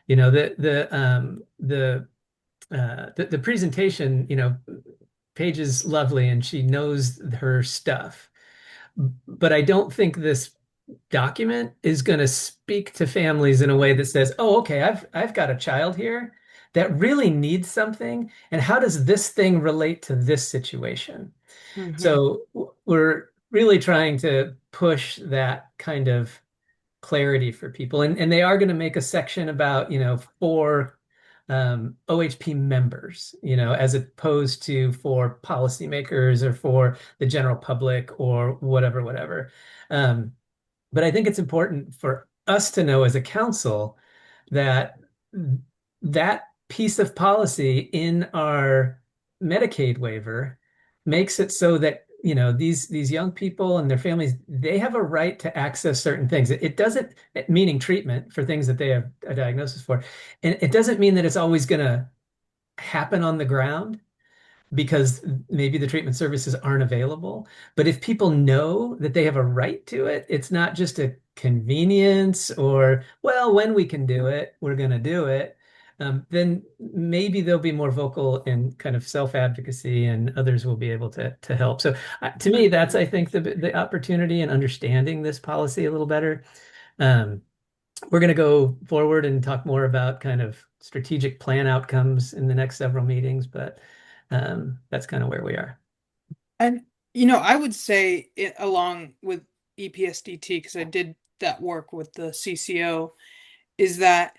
The presentation, Paige is lovely and she knows her stuff, but I don't think this document is going to speak to families in a way that says, oh, okay, I've got a child here that really needs something, and how does this thing relate to this situation? Mm-hmm. So we're really trying to push that kind of clarity for people, and they are going to make a section about, for OHP members, as opposed to for policymakers or for the general public or whatever. But I think it's important for us to know as a council that piece of policy in our Medicaid waiver makes it so that, these young people and their families, they have a right to access certain things. It doesn't, meaning treatment for things that they have a diagnosis for. And it doesn't mean that it's always going to happen on the ground, because maybe the treatment services aren't available. But if people know that they have a right to it, it's not just a convenience or, well, when we can do it, we're going to do it. Then maybe they'll be more vocal in kind of self-advocacy, and others will be able to help. So to me, that's, I think, the opportunity in understanding this policy a little better. We're going to go forward and talk more about kind of strategic plan outcomes in the next several meetings, but that's kind of where we are. And, I would say it along with EPSDT, because I did that work with the CCO, is that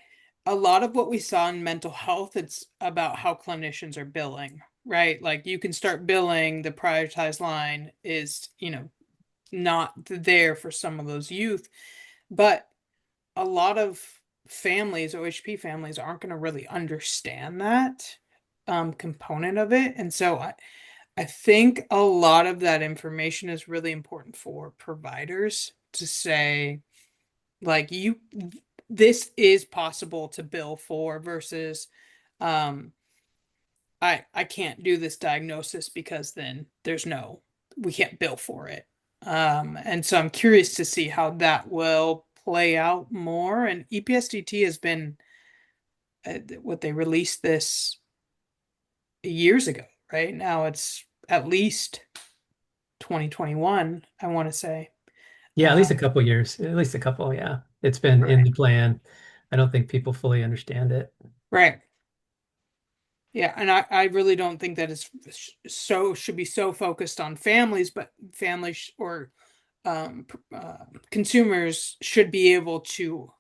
a lot of what we saw in mental health, it's about how clinicians are billing, right? Like you can start billing, the prioritized line is, not there for some of those youth. But a lot of families, OHP families, aren't going to really understand that component of it. And so I think a lot of that information is really important for providers to say, like, this is possible to bill for versus I can't do this diagnosis because then we can't bill for it. And so I'm curious to see how that will play out more. And EPSDT has been what they released this years ago, right? Now it's at least 2021, I want to say. Yeah, at least a couple years, at least a couple. Yeah, it's been in the plan. I don't think people fully understand it. Right. Yeah, and I really don't think that it's should be so focused on families, but families or consumers should be able to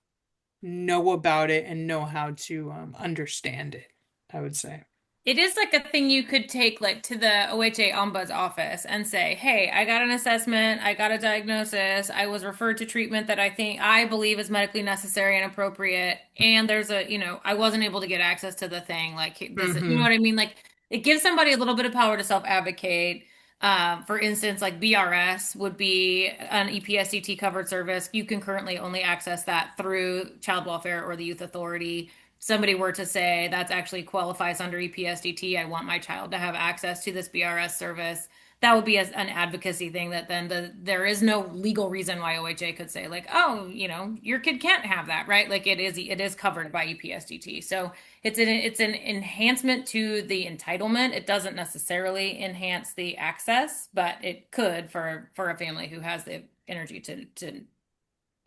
know about it and know how to understand it, I would say. It is like a thing you could take like to the OHA Ombuds office and say, hey, I got an assessment, I got a diagnosis, I was referred to treatment that I believe is medically necessary and appropriate, and there's I wasn't able to get access to the thing. Like this, you know what I mean? Like it gives somebody a little bit of power to self-advocate. For instance, like BRS would be an EPSDT covered service. You can currently only access that through Child Welfare or the Youth Authority. Somebody were to say that's actually qualifies under EPSDT, I want my child to have access to this BRS service, that would be an advocacy thing that then there is no legal reason why OHA could say like, oh, your kid can't have that, right? Like it is covered by EPSDT. So it's an enhancement to the entitlement. It doesn't necessarily enhance the access, but it could for a family who has the energy to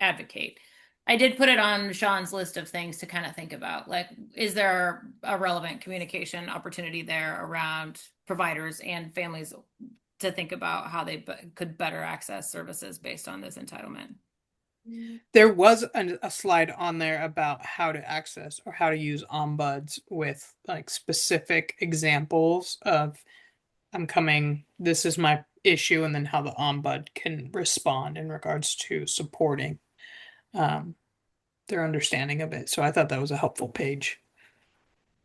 advocate. I did put it on Sean's list of things to kind of think about. Like, is there a relevant communication opportunity there around providers and families to think about how they could better access services based on this entitlement? There was a slide on there about how to access or how to use ombuds with like specific examples of this is my issue, and then how the ombud can respond in regards to supporting their understanding of it. So I thought that was a helpful page.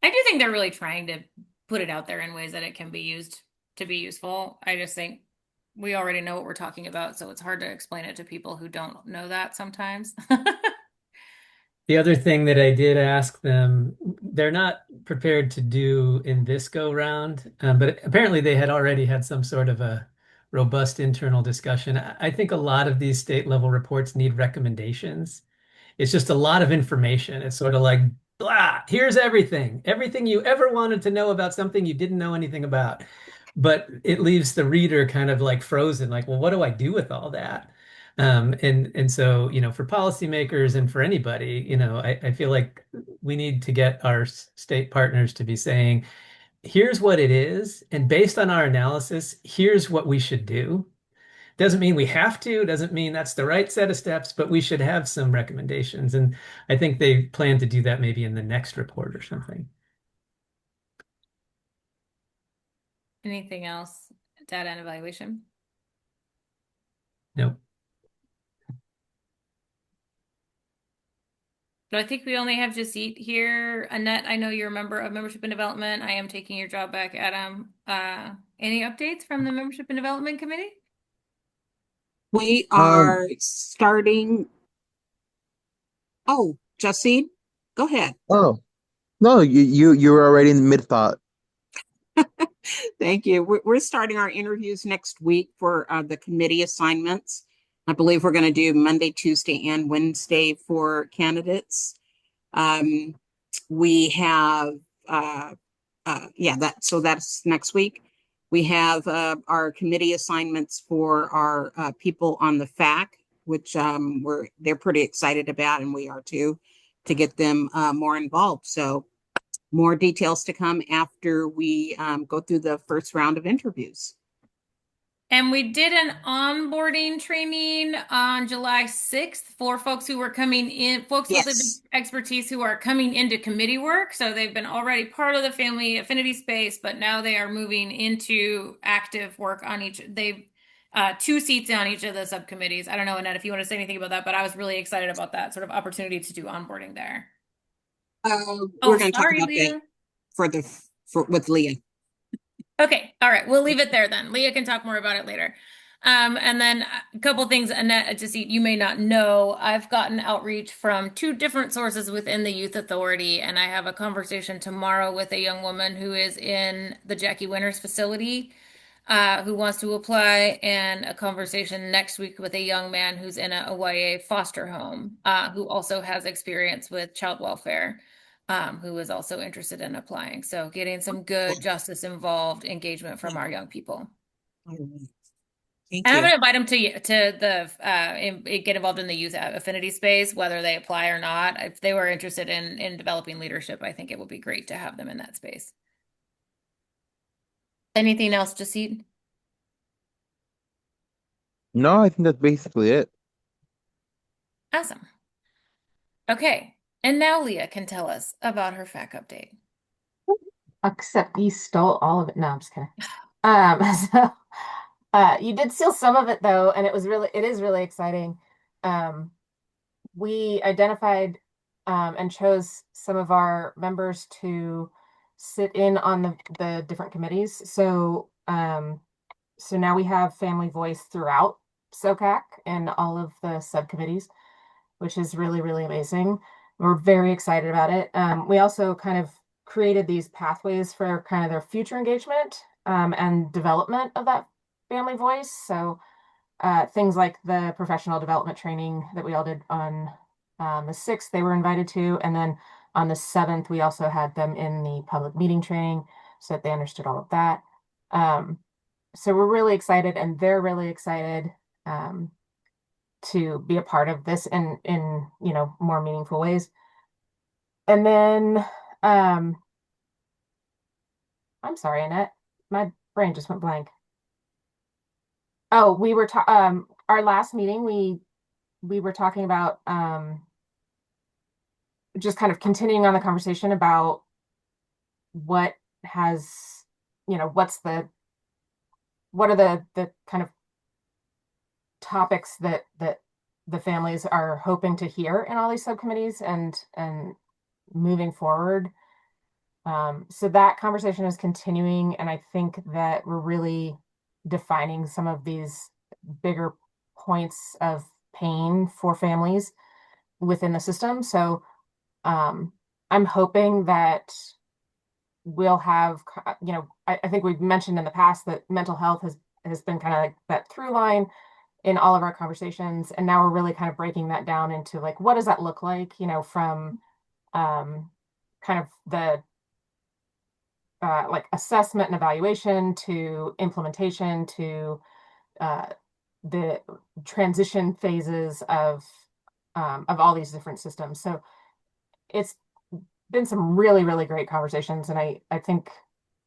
I do think they're really trying to put it out there in ways that it can be used to be useful. I just think we already know what we're talking about, so it's hard to explain it to people who don't know that sometimes. The other thing that I did ask them, they're not prepared to do in this go round, but apparently they had already had some sort of a robust internal discussion. I think a lot of these state level reports need recommendations. It's just a lot of information. It's sort of like, blah, here's everything you ever wanted to know about something you didn't know anything about. But it leaves the reader kind of like frozen, like, well, what do I do with all that? And so, for policymakers and for anybody, I feel like we need to get our state partners to be saying, here's what it is. And based on our analysis, here's what we should do. Doesn't mean we have to, doesn't mean that's the right set of steps, but we should have some recommendations. And I think they plan to do that maybe in the next report or something. Anything else? Data and evaluation? Nope. So I think we only have Jasit here. Annette, I know you're a member of Membership and Development. I am taking your job back, Adam. Any updates from the Membership and Development Committee? We are starting. Oh, Justine, go ahead. Oh, no, you were already in mid thought. Thank you. We're starting our interviews next week for the committee assignments. I believe we're going to do Monday, Tuesday, and Wednesday for candidates. We have, that's next week. We have our committee assignments for our people on the FAC, which they're pretty excited about, and we are too, to get them more involved. So more details to come after we go through the first round of interviews. And we did an onboarding training on July 6th for folks who were coming in, folks with expertise who are coming into committee work. So they've been already part of the family affinity space, but now they are moving into active work on each. They've 2 seats on each of the subcommittees. I don't know, Annette, if you want to say anything about that, but I was really excited about that sort of opportunity to do onboarding there. We're going to talk about that with Leah. Okay. All right. We'll leave it there then. Leah can talk more about it later. And then a couple things, Annette, just you may not know, I've gotten outreach from 2 different sources within the Youth Authority, and I have a conversation tomorrow with a young woman who is in the Jackie Winters facility who wants to apply, and a conversation next week with a young man who's in a YA foster home who also has experience with child welfare. Who is also interested in applying. So getting some good justice involved engagement from our young people. Thank and I'm going to invite them to get involved in the youth affinity space, whether they apply or not. If they were interested in developing leadership, I think it would be great to have them in that space. Anything else, Jasid? No, I think that's basically it. Awesome. Okay. And now Leah can tell us about her FAC update. Except you stole all of it. No, I'm just kidding. You did steal some of it though, and it is really exciting. We identified and chose some of our members to sit in on the different committees. So now we have family voice throughout SOCAC and all of the subcommittees, which is really, really amazing. We're very excited about it. We also kind of created these pathways for kind of their future engagement and development of that family voice. So things like the professional development training that we all did on the 6th, they were invited to. And then on the 7th, we also had them in the public meeting training so that they understood all of that. So we're really excited, and they're really excited to be a part of this in more meaningful ways. And then I'm sorry, Annette, my brain just went blank. Oh, we were our last meeting, we were talking about just kind of continuing on the conversation about what are the kind of topics that the families are hoping to hear in all these subcommittees and moving forward. So that conversation is continuing, and I think that we're really defining some of these bigger points of pain for families within the system. So I'm hoping that we'll have, I think we've mentioned in the past that mental health has been kind of like that through line in all of our conversations. And now we're really kind of breaking that down into like, what does that look like, from kind of the like assessment and evaluation to implementation to the transition phases of all these different systems. So it's been some really, really great conversations. And I think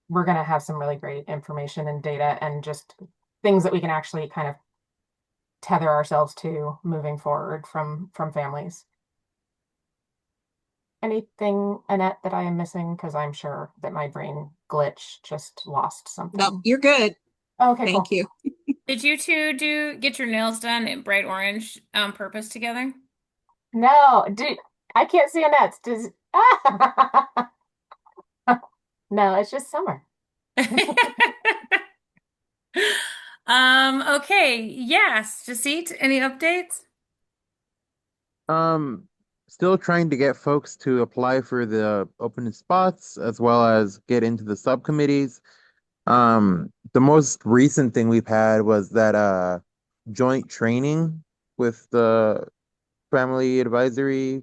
we're going to have some really great information and data and just things that we can actually kind of tether ourselves to moving forward from families. Anything, Annette, that I am missing? Because I'm sure that my brain glitch just lost something. No, you're good. Okay, Thank cool. you. Did you two get your nails done in bright orange on purpose together? No, I can't see Annette's. No, it's just summer. Okay. Yes. Jasit, any updates? Still trying to get folks to apply for the open spots as well as get into the subcommittees. The most recent thing we've had was that joint training with the family advisory.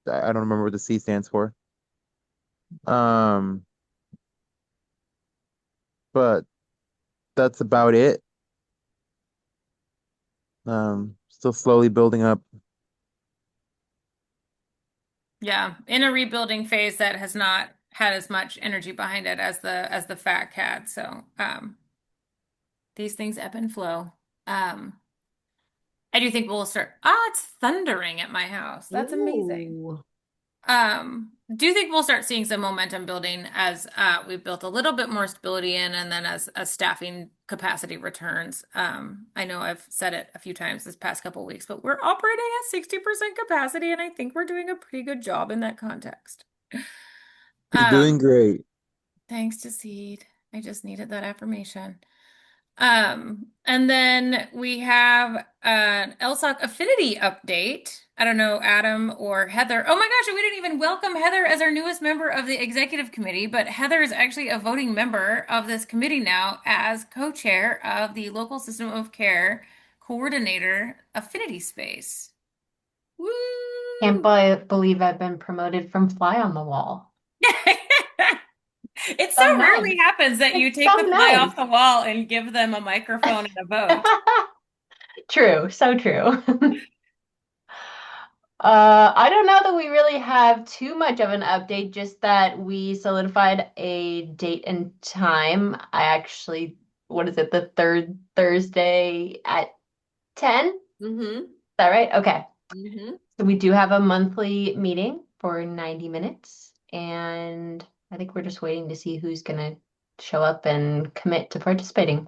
I don't remember what the C stands for. Um, but that's about it. Still slowly building up. Yeah, in a rebuilding phase that has not had as much energy behind it as the FAC had. So these things ebb and flow. I do think we'll start. It's thundering at my house. That's amazing. Ooh. Do you think we'll start seeing some momentum building as we've built a little bit more stability in, and then as staffing capacity returns? I know I've said it a few times this past couple of weeks, but we're operating at 60% capacity, and I think we're doing a pretty good job in that context. You're doing great. Thanks to Seed. I just needed that affirmation. And then we have an LSOC affinity update. I don't know, Adam or Heather. Oh my gosh, we didn't even welcome Heather as our newest member of the executive committee, but Heather is actually a voting member of this committee now as co-chair of the local system of care coordinator affinity space. Woo! Can't believe I've been promoted from fly on the wall. It so rarely happens that you take the fly off the wall and give them a microphone and a vote. True, so true. I don't know that we really have too much of an update, just that we solidified a date and time. I actually, what is it, the third Thursday at 10? Mm-hmm. Is that right? Okay. Mm-hmm. So we do have a monthly meeting for 90 minutes, and I think we're just waiting to see who's going to show up and commit to participating.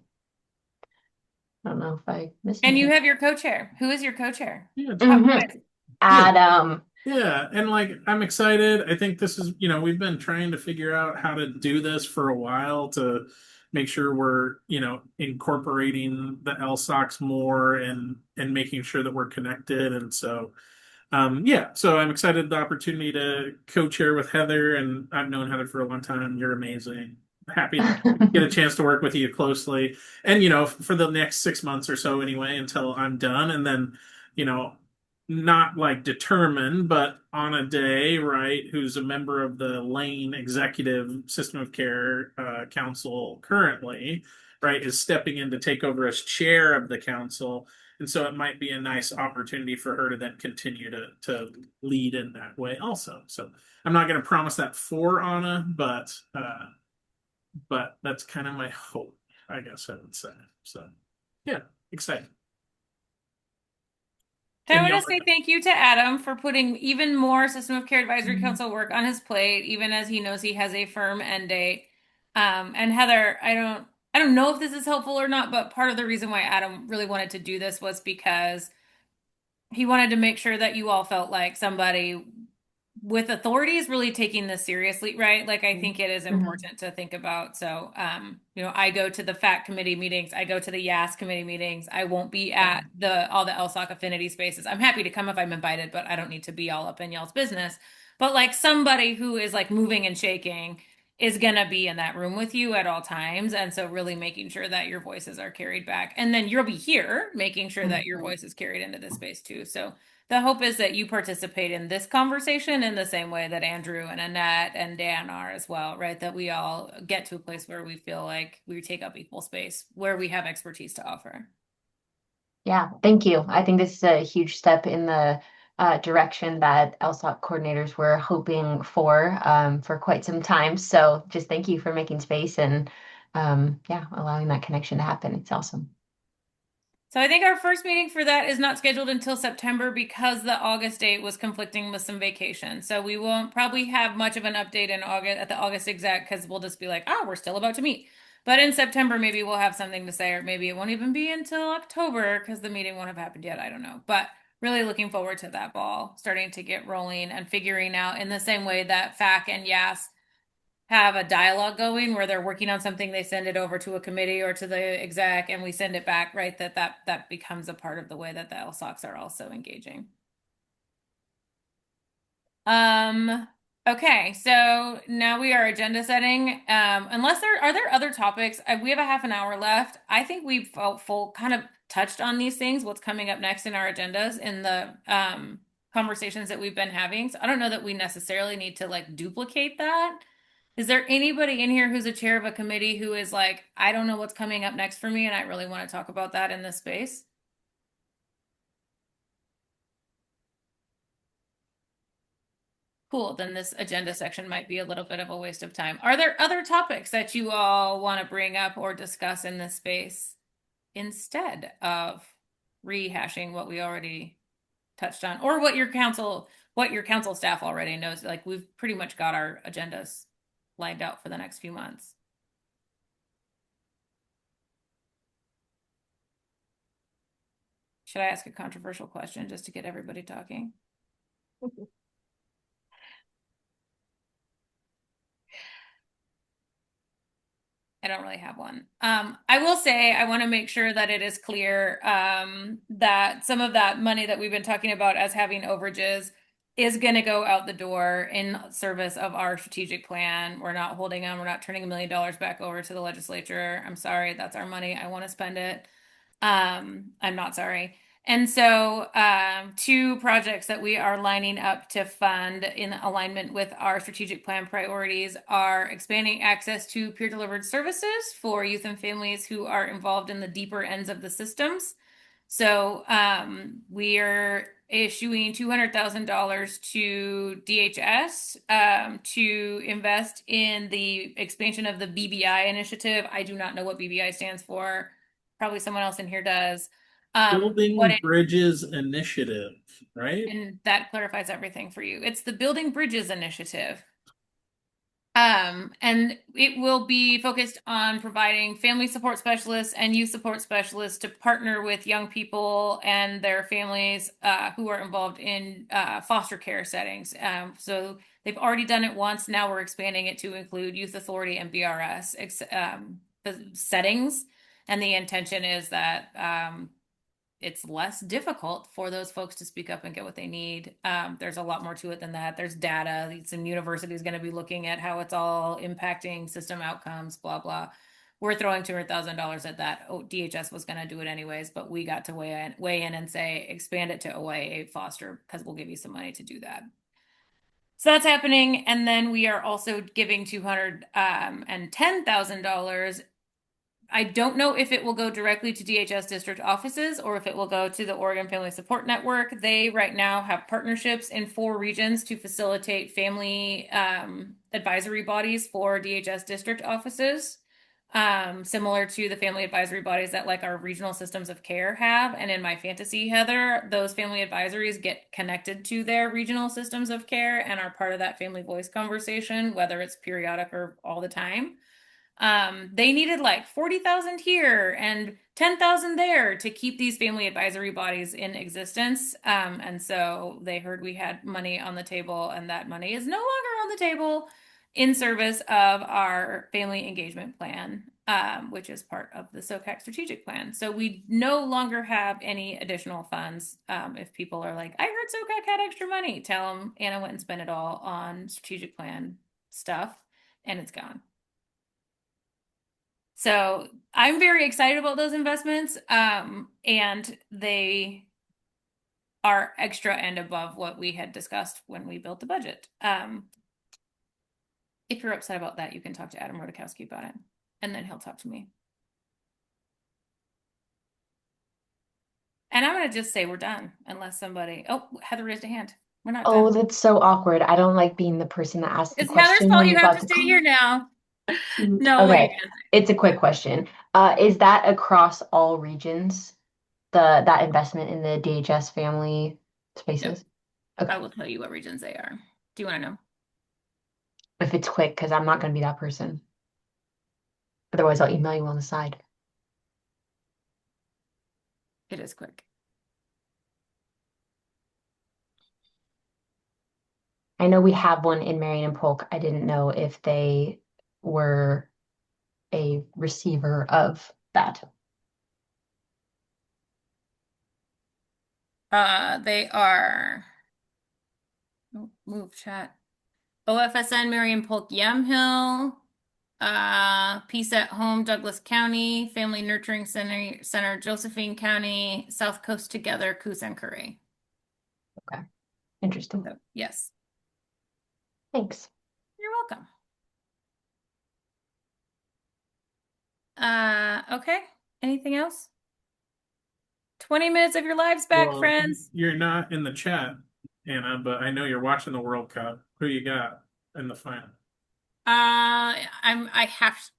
I don't know if I missed And you anything. have your co-chair. Who is your co-chair? Mhm. Adam. Yeah, and like I'm excited. I think this is, we've been trying to figure out how to do this for a while to make sure we're, incorporating the LSOCs more and making sure that we're connected. And so so I'm excited the opportunity to co-chair with Heather, and I've known Heather for a long time. You're amazing. Happy to get a chance to work with you closely. And, for the next 6 months or so anyway, until I'm done. And then, not like determined, but on a day, right, who's a member of the Lane Executive System of Care Council currently, right, is stepping in to take over as chair of the council. And so it might be a nice opportunity for her to then continue to lead in that way also. So I'm not going to promise that for Anna, but that's kind of my hope, I guess I would say. So yeah, excited. I want to say thank you to Adam for putting even more System of Care Advisory Council work on his plate, even as he knows he has a firm end date. And Heather, I don't know if this is helpful or not, but part of the reason why Adam really wanted to do this was because he wanted to make sure that you all felt like somebody with authority is really taking this seriously, right? Like, I think it is important to think about. So, I go to the FAC committee meetings, I go to the YAS committee meetings. I won't be at all the LSOC affinity spaces. I'm happy to come if I'm invited, but I don't need to be all up in y'all's business. But like somebody who is like moving and shaking is going to be in that room with you at all times. And so really making sure that your voices are carried back. And then you'll be here making sure that your voice is carried into this space too. So the hope is that you participate in this conversation in the same way that Andrew and Annette and Dan are as well, right? That we all get to a place where we feel like we take up equal space, where we have expertise to offer. Yeah, thank you. I think this is a huge step in the direction that LSOC coordinators were hoping for quite some time. So just thank you for making space and allowing that connection to happen. It's awesome. So I think our first meeting for that is not scheduled until September because the August date was conflicting with some vacation. So we won't probably have much of an update in August at the August exec because we'll just be like, we're still about to meet. But in September, maybe we'll have something to say, or maybe it won't even be until October because the meeting won't have happened yet. I don't know. But really looking forward to that ball starting to get rolling and figuring out in the same way that FAC and YAS have a dialogue going where they're working on something, they send it over to a committee or to the exec and we send it back, right? That becomes a part of the way that the LSOCs are also engaging. Okay, so now we are agenda setting. Unless are there other topics? We have a half an hour left. I think we've full kind of touched on these things, what's coming up next in our agendas in the conversations that we've been having. So I don't know that we necessarily need to like duplicate that. Is there anybody in here who's a chair of a committee who is like, I don't know what's coming up next for me, and I really want to talk about that in this space? Cool, then this agenda section might be a little bit of a waste of time. Are there other topics that you all want to bring up or discuss in this space instead of rehashing what we already touched on, or what your council staff already knows? Like, we've pretty much got our agendas lined out for the next few months. Should I ask a controversial question just to get everybody talking? I don't really have one. I will say I want to make sure that it is clear that some of that money that we've been talking about as having overages is going to go out the door in service of our strategic plan. We're not holding them. We're not turning $1 million back over to the legislature. I'm sorry. That's our money. I want to spend it. I'm not sorry. And so, two projects that we are lining up to fund in alignment with our strategic plan priorities are expanding access to peer-delivered services for youth and families who are involved in the deeper ends of the systems. So, we are issuing $200,000 to DHS to invest in the expansion of the BBI initiative. I do not know what BBI stands for. Probably someone else in here does. Building Bridges Initiative, right? And that clarifies everything for you. It's the Building Bridges Initiative. And it will be focused on providing family support specialists and youth support specialists to partner with young people and their families who are involved in foster care settings. So they've already done it once. Now we're expanding it to include Youth Authority and BRS settings. And the intention is that it's less difficult for those folks to speak up and get what they need. There's a lot more to it than that. There's data. Some university is going to be looking at how it's all impacting system outcomes, blah, blah. We're throwing $200,000 at that. DHS was going to do it anyways, but we got to weigh in and say, expand it to OIA foster because we'll give you some money to do that. So that's happening. And then we are also giving $210,000. I don't know if it will go directly to DHS district offices or if it will go to the Oregon Family Support Network. They right now have partnerships in 4 regions to facilitate family advisory bodies for DHS district offices, similar to the family advisory bodies that like our regional systems of care have. And in my fantasy, Heather, those family advisories get connected to their regional systems of care and are part of that family voice conversation, whether it's periodic or all the time. They needed like 40,000 here and 10,000 there to keep these family advisory bodies in existence. And so they heard we had money on the table, and that money is no longer on the table in service of our family engagement plan, which is part of the SOCAC strategic plan. So we no longer have any additional funds. If people are like, I heard SOCAC had extra money, tell them Anna went and spent it all on strategic plan stuff, and it's gone. So I'm very excited about those investments, and they are extra and above what we had discussed when we built the budget. If you're upset about that, you can talk to Adam Rodakowski about it, and then he'll talk to me. And I'm going to just say we're done, unless somebody... Oh, Heather raised a hand. We're not Oh, done. that's so awkward. I don't like being the person that asks the It's Heather's question fault. when You you're have about to to stay here now. No, Okay, what are you gonna it's a quick question. Is that across all regions, that investment in the DHS family spaces? say? I will tell you what regions they are. Do you want to know? If it's quick, because I'm not going to be that person. Otherwise, I'll email you on the side. It is quick. I know we have one in Marion and Polk. I didn't know if they were a receiver of that. They are. Oh, move chat. OFSN Marion Polk Yamhill, Peace at Home Douglas County, Family Nurturing Center Josephine County, South Coast Together Coos and Curry. Okay. Interesting. So, yes. Thanks. You're welcome. Okay. Anything else? 20 minutes of your lives back, Well, friends. You're not in the chat, Anna, but I know you're watching the World Cup. Who you got in the final?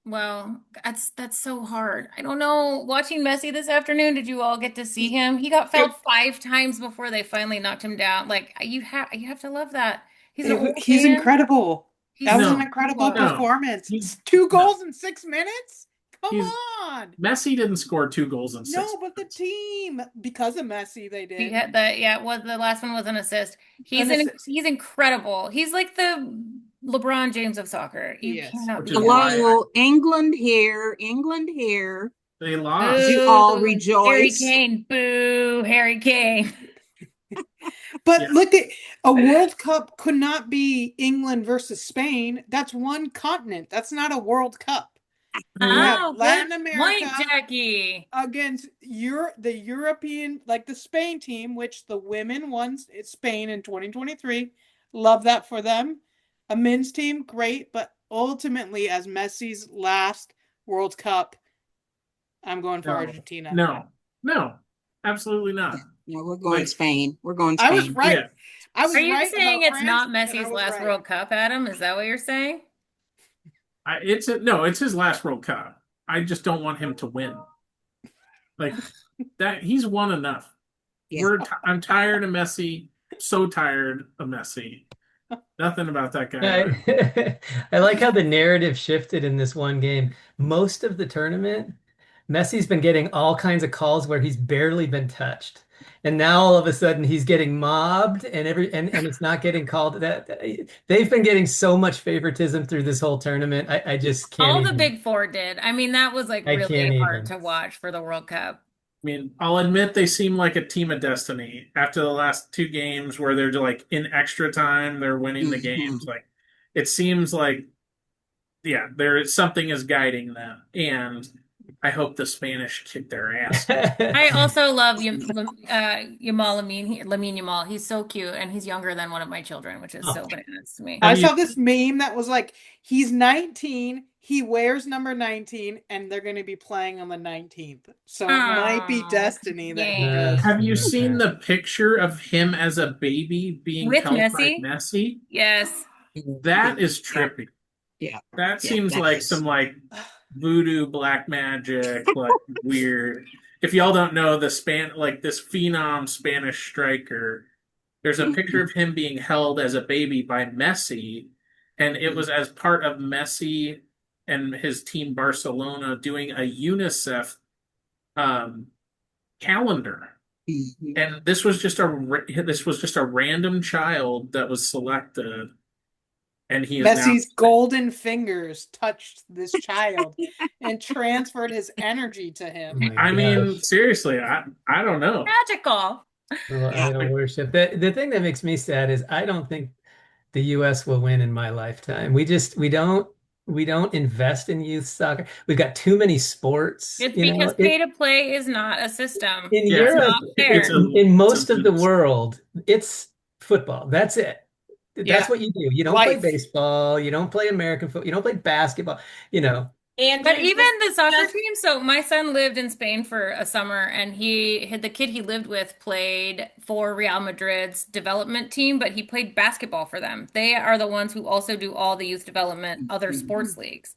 Well, that's so hard. I don't know. Watching Messi this afternoon, did you all get to see him? He got fouled 5 times before they finally knocked him down. Like you have to love that. He's an old He's man. incredible. That was No, an incredible no. performance. He's- 2 goals in 6 minutes? Come He's- on. Messi didn't score 2 goals in 6. No, but the team, because of Messi, they did. He had the last one was an assist. He's incredible. He's like the LeBron James of soccer. You Yes. cannot Which beat is him. why Hello, England here, England here. They lost. We all Boo, Harry rejoice. Kane. Boo, Harry Kane. But Yeah. look at a World Cup could not be England versus Spain. That's one continent. That's not a World Cup. You have Oh, Latin good America point, Jackie. against the European, like the Spain team, which the women won Spain in 2023. Love that for them. A men's team, great, but ultimately, as Messi's last World Cup, I'm going for No. Argentina. No, absolutely not. No, we're going Like- Spain. We're going I Spain. was right. Yeah. I was Are you right saying about it's not France, and I Messi's was last right. World Cup, Adam? Is that what you're saying? It's his last World Cup. I just don't want him to win. Like that, he's won enough. Yeah. I'm tired of Messi. So tired of Messi. Nothing about that guy. I like how the narrative shifted in this one game. Most of the tournament, Messi's been getting all kinds of calls where he's barely been touched. And now all of a sudden he's getting mobbed and it's not getting called. That they've been getting so much favoritism through this whole tournament. I just can't All the even. Big Four did. I mean, that was like I really can't hard even. to watch for the World Cup. I mean, I'll admit they seem like a team of destiny after the last 2 games where they're like in extra time, they're winning the games. Like it seems like, yeah, something is guiding them, and I hope the Spanish kick their ass. I also love Yamal Lamine Yamal. He's so cute, and he's younger than one of my children, which is so bananas to me. I saw this meme that was like, he's 19, he wears number 19, and they're going to be playing on the 19th. So it might be destiny that he does. Have you seen the picture of him as a baby being With held Messi? by Messi? Yes. That is trippy. Yeah. That Yeah, seems that like is. some like voodoo black magic, like weird. If y'all don't know this phenom Spanish striker, there's a picture of him being held as a baby by Messi, and it was as part of Messi and his team Barcelona doing a UNICEF calendar. And this was just a random child that was selected, and he is Messi's golden fingers touched this child and transferred his energy to him. Oh my I mean, gosh. seriously, I don't know. Magical. Little idol worship. The thing that makes me sad is I don't think the US will win in my lifetime. We don't invest in youth soccer. We've got too many sports. It's you know? because pay to play is not a system. In It's Europe, not fair. in most of the world, it's football. That's it. That's Yeah. what you do. You don't Life. play baseball. You don't play American football. You don't play basketball. You know. But even the soccer team, so my son lived in Spain for a summer, and the kid he lived with played for Real Madrid's development team, but he played basketball for them. They are the ones who also do all the youth development, other sports leagues,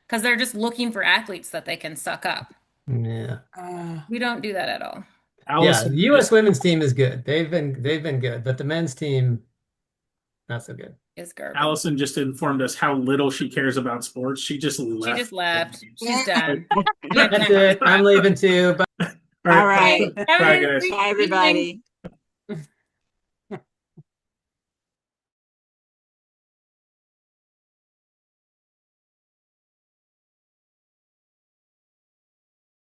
because they're just looking for athletes that they can suck up. Yeah. We don't do that at all. Yeah, the U.S. women's team is good. They've been good, but the men's team, not so good. Is garbage. Allison just informed us how little she cares about sports. She just left. She just left. She's done. That's it. I'm leaving too. Bye. All right. Have a Bye, good guys. evening. Bye, everybody.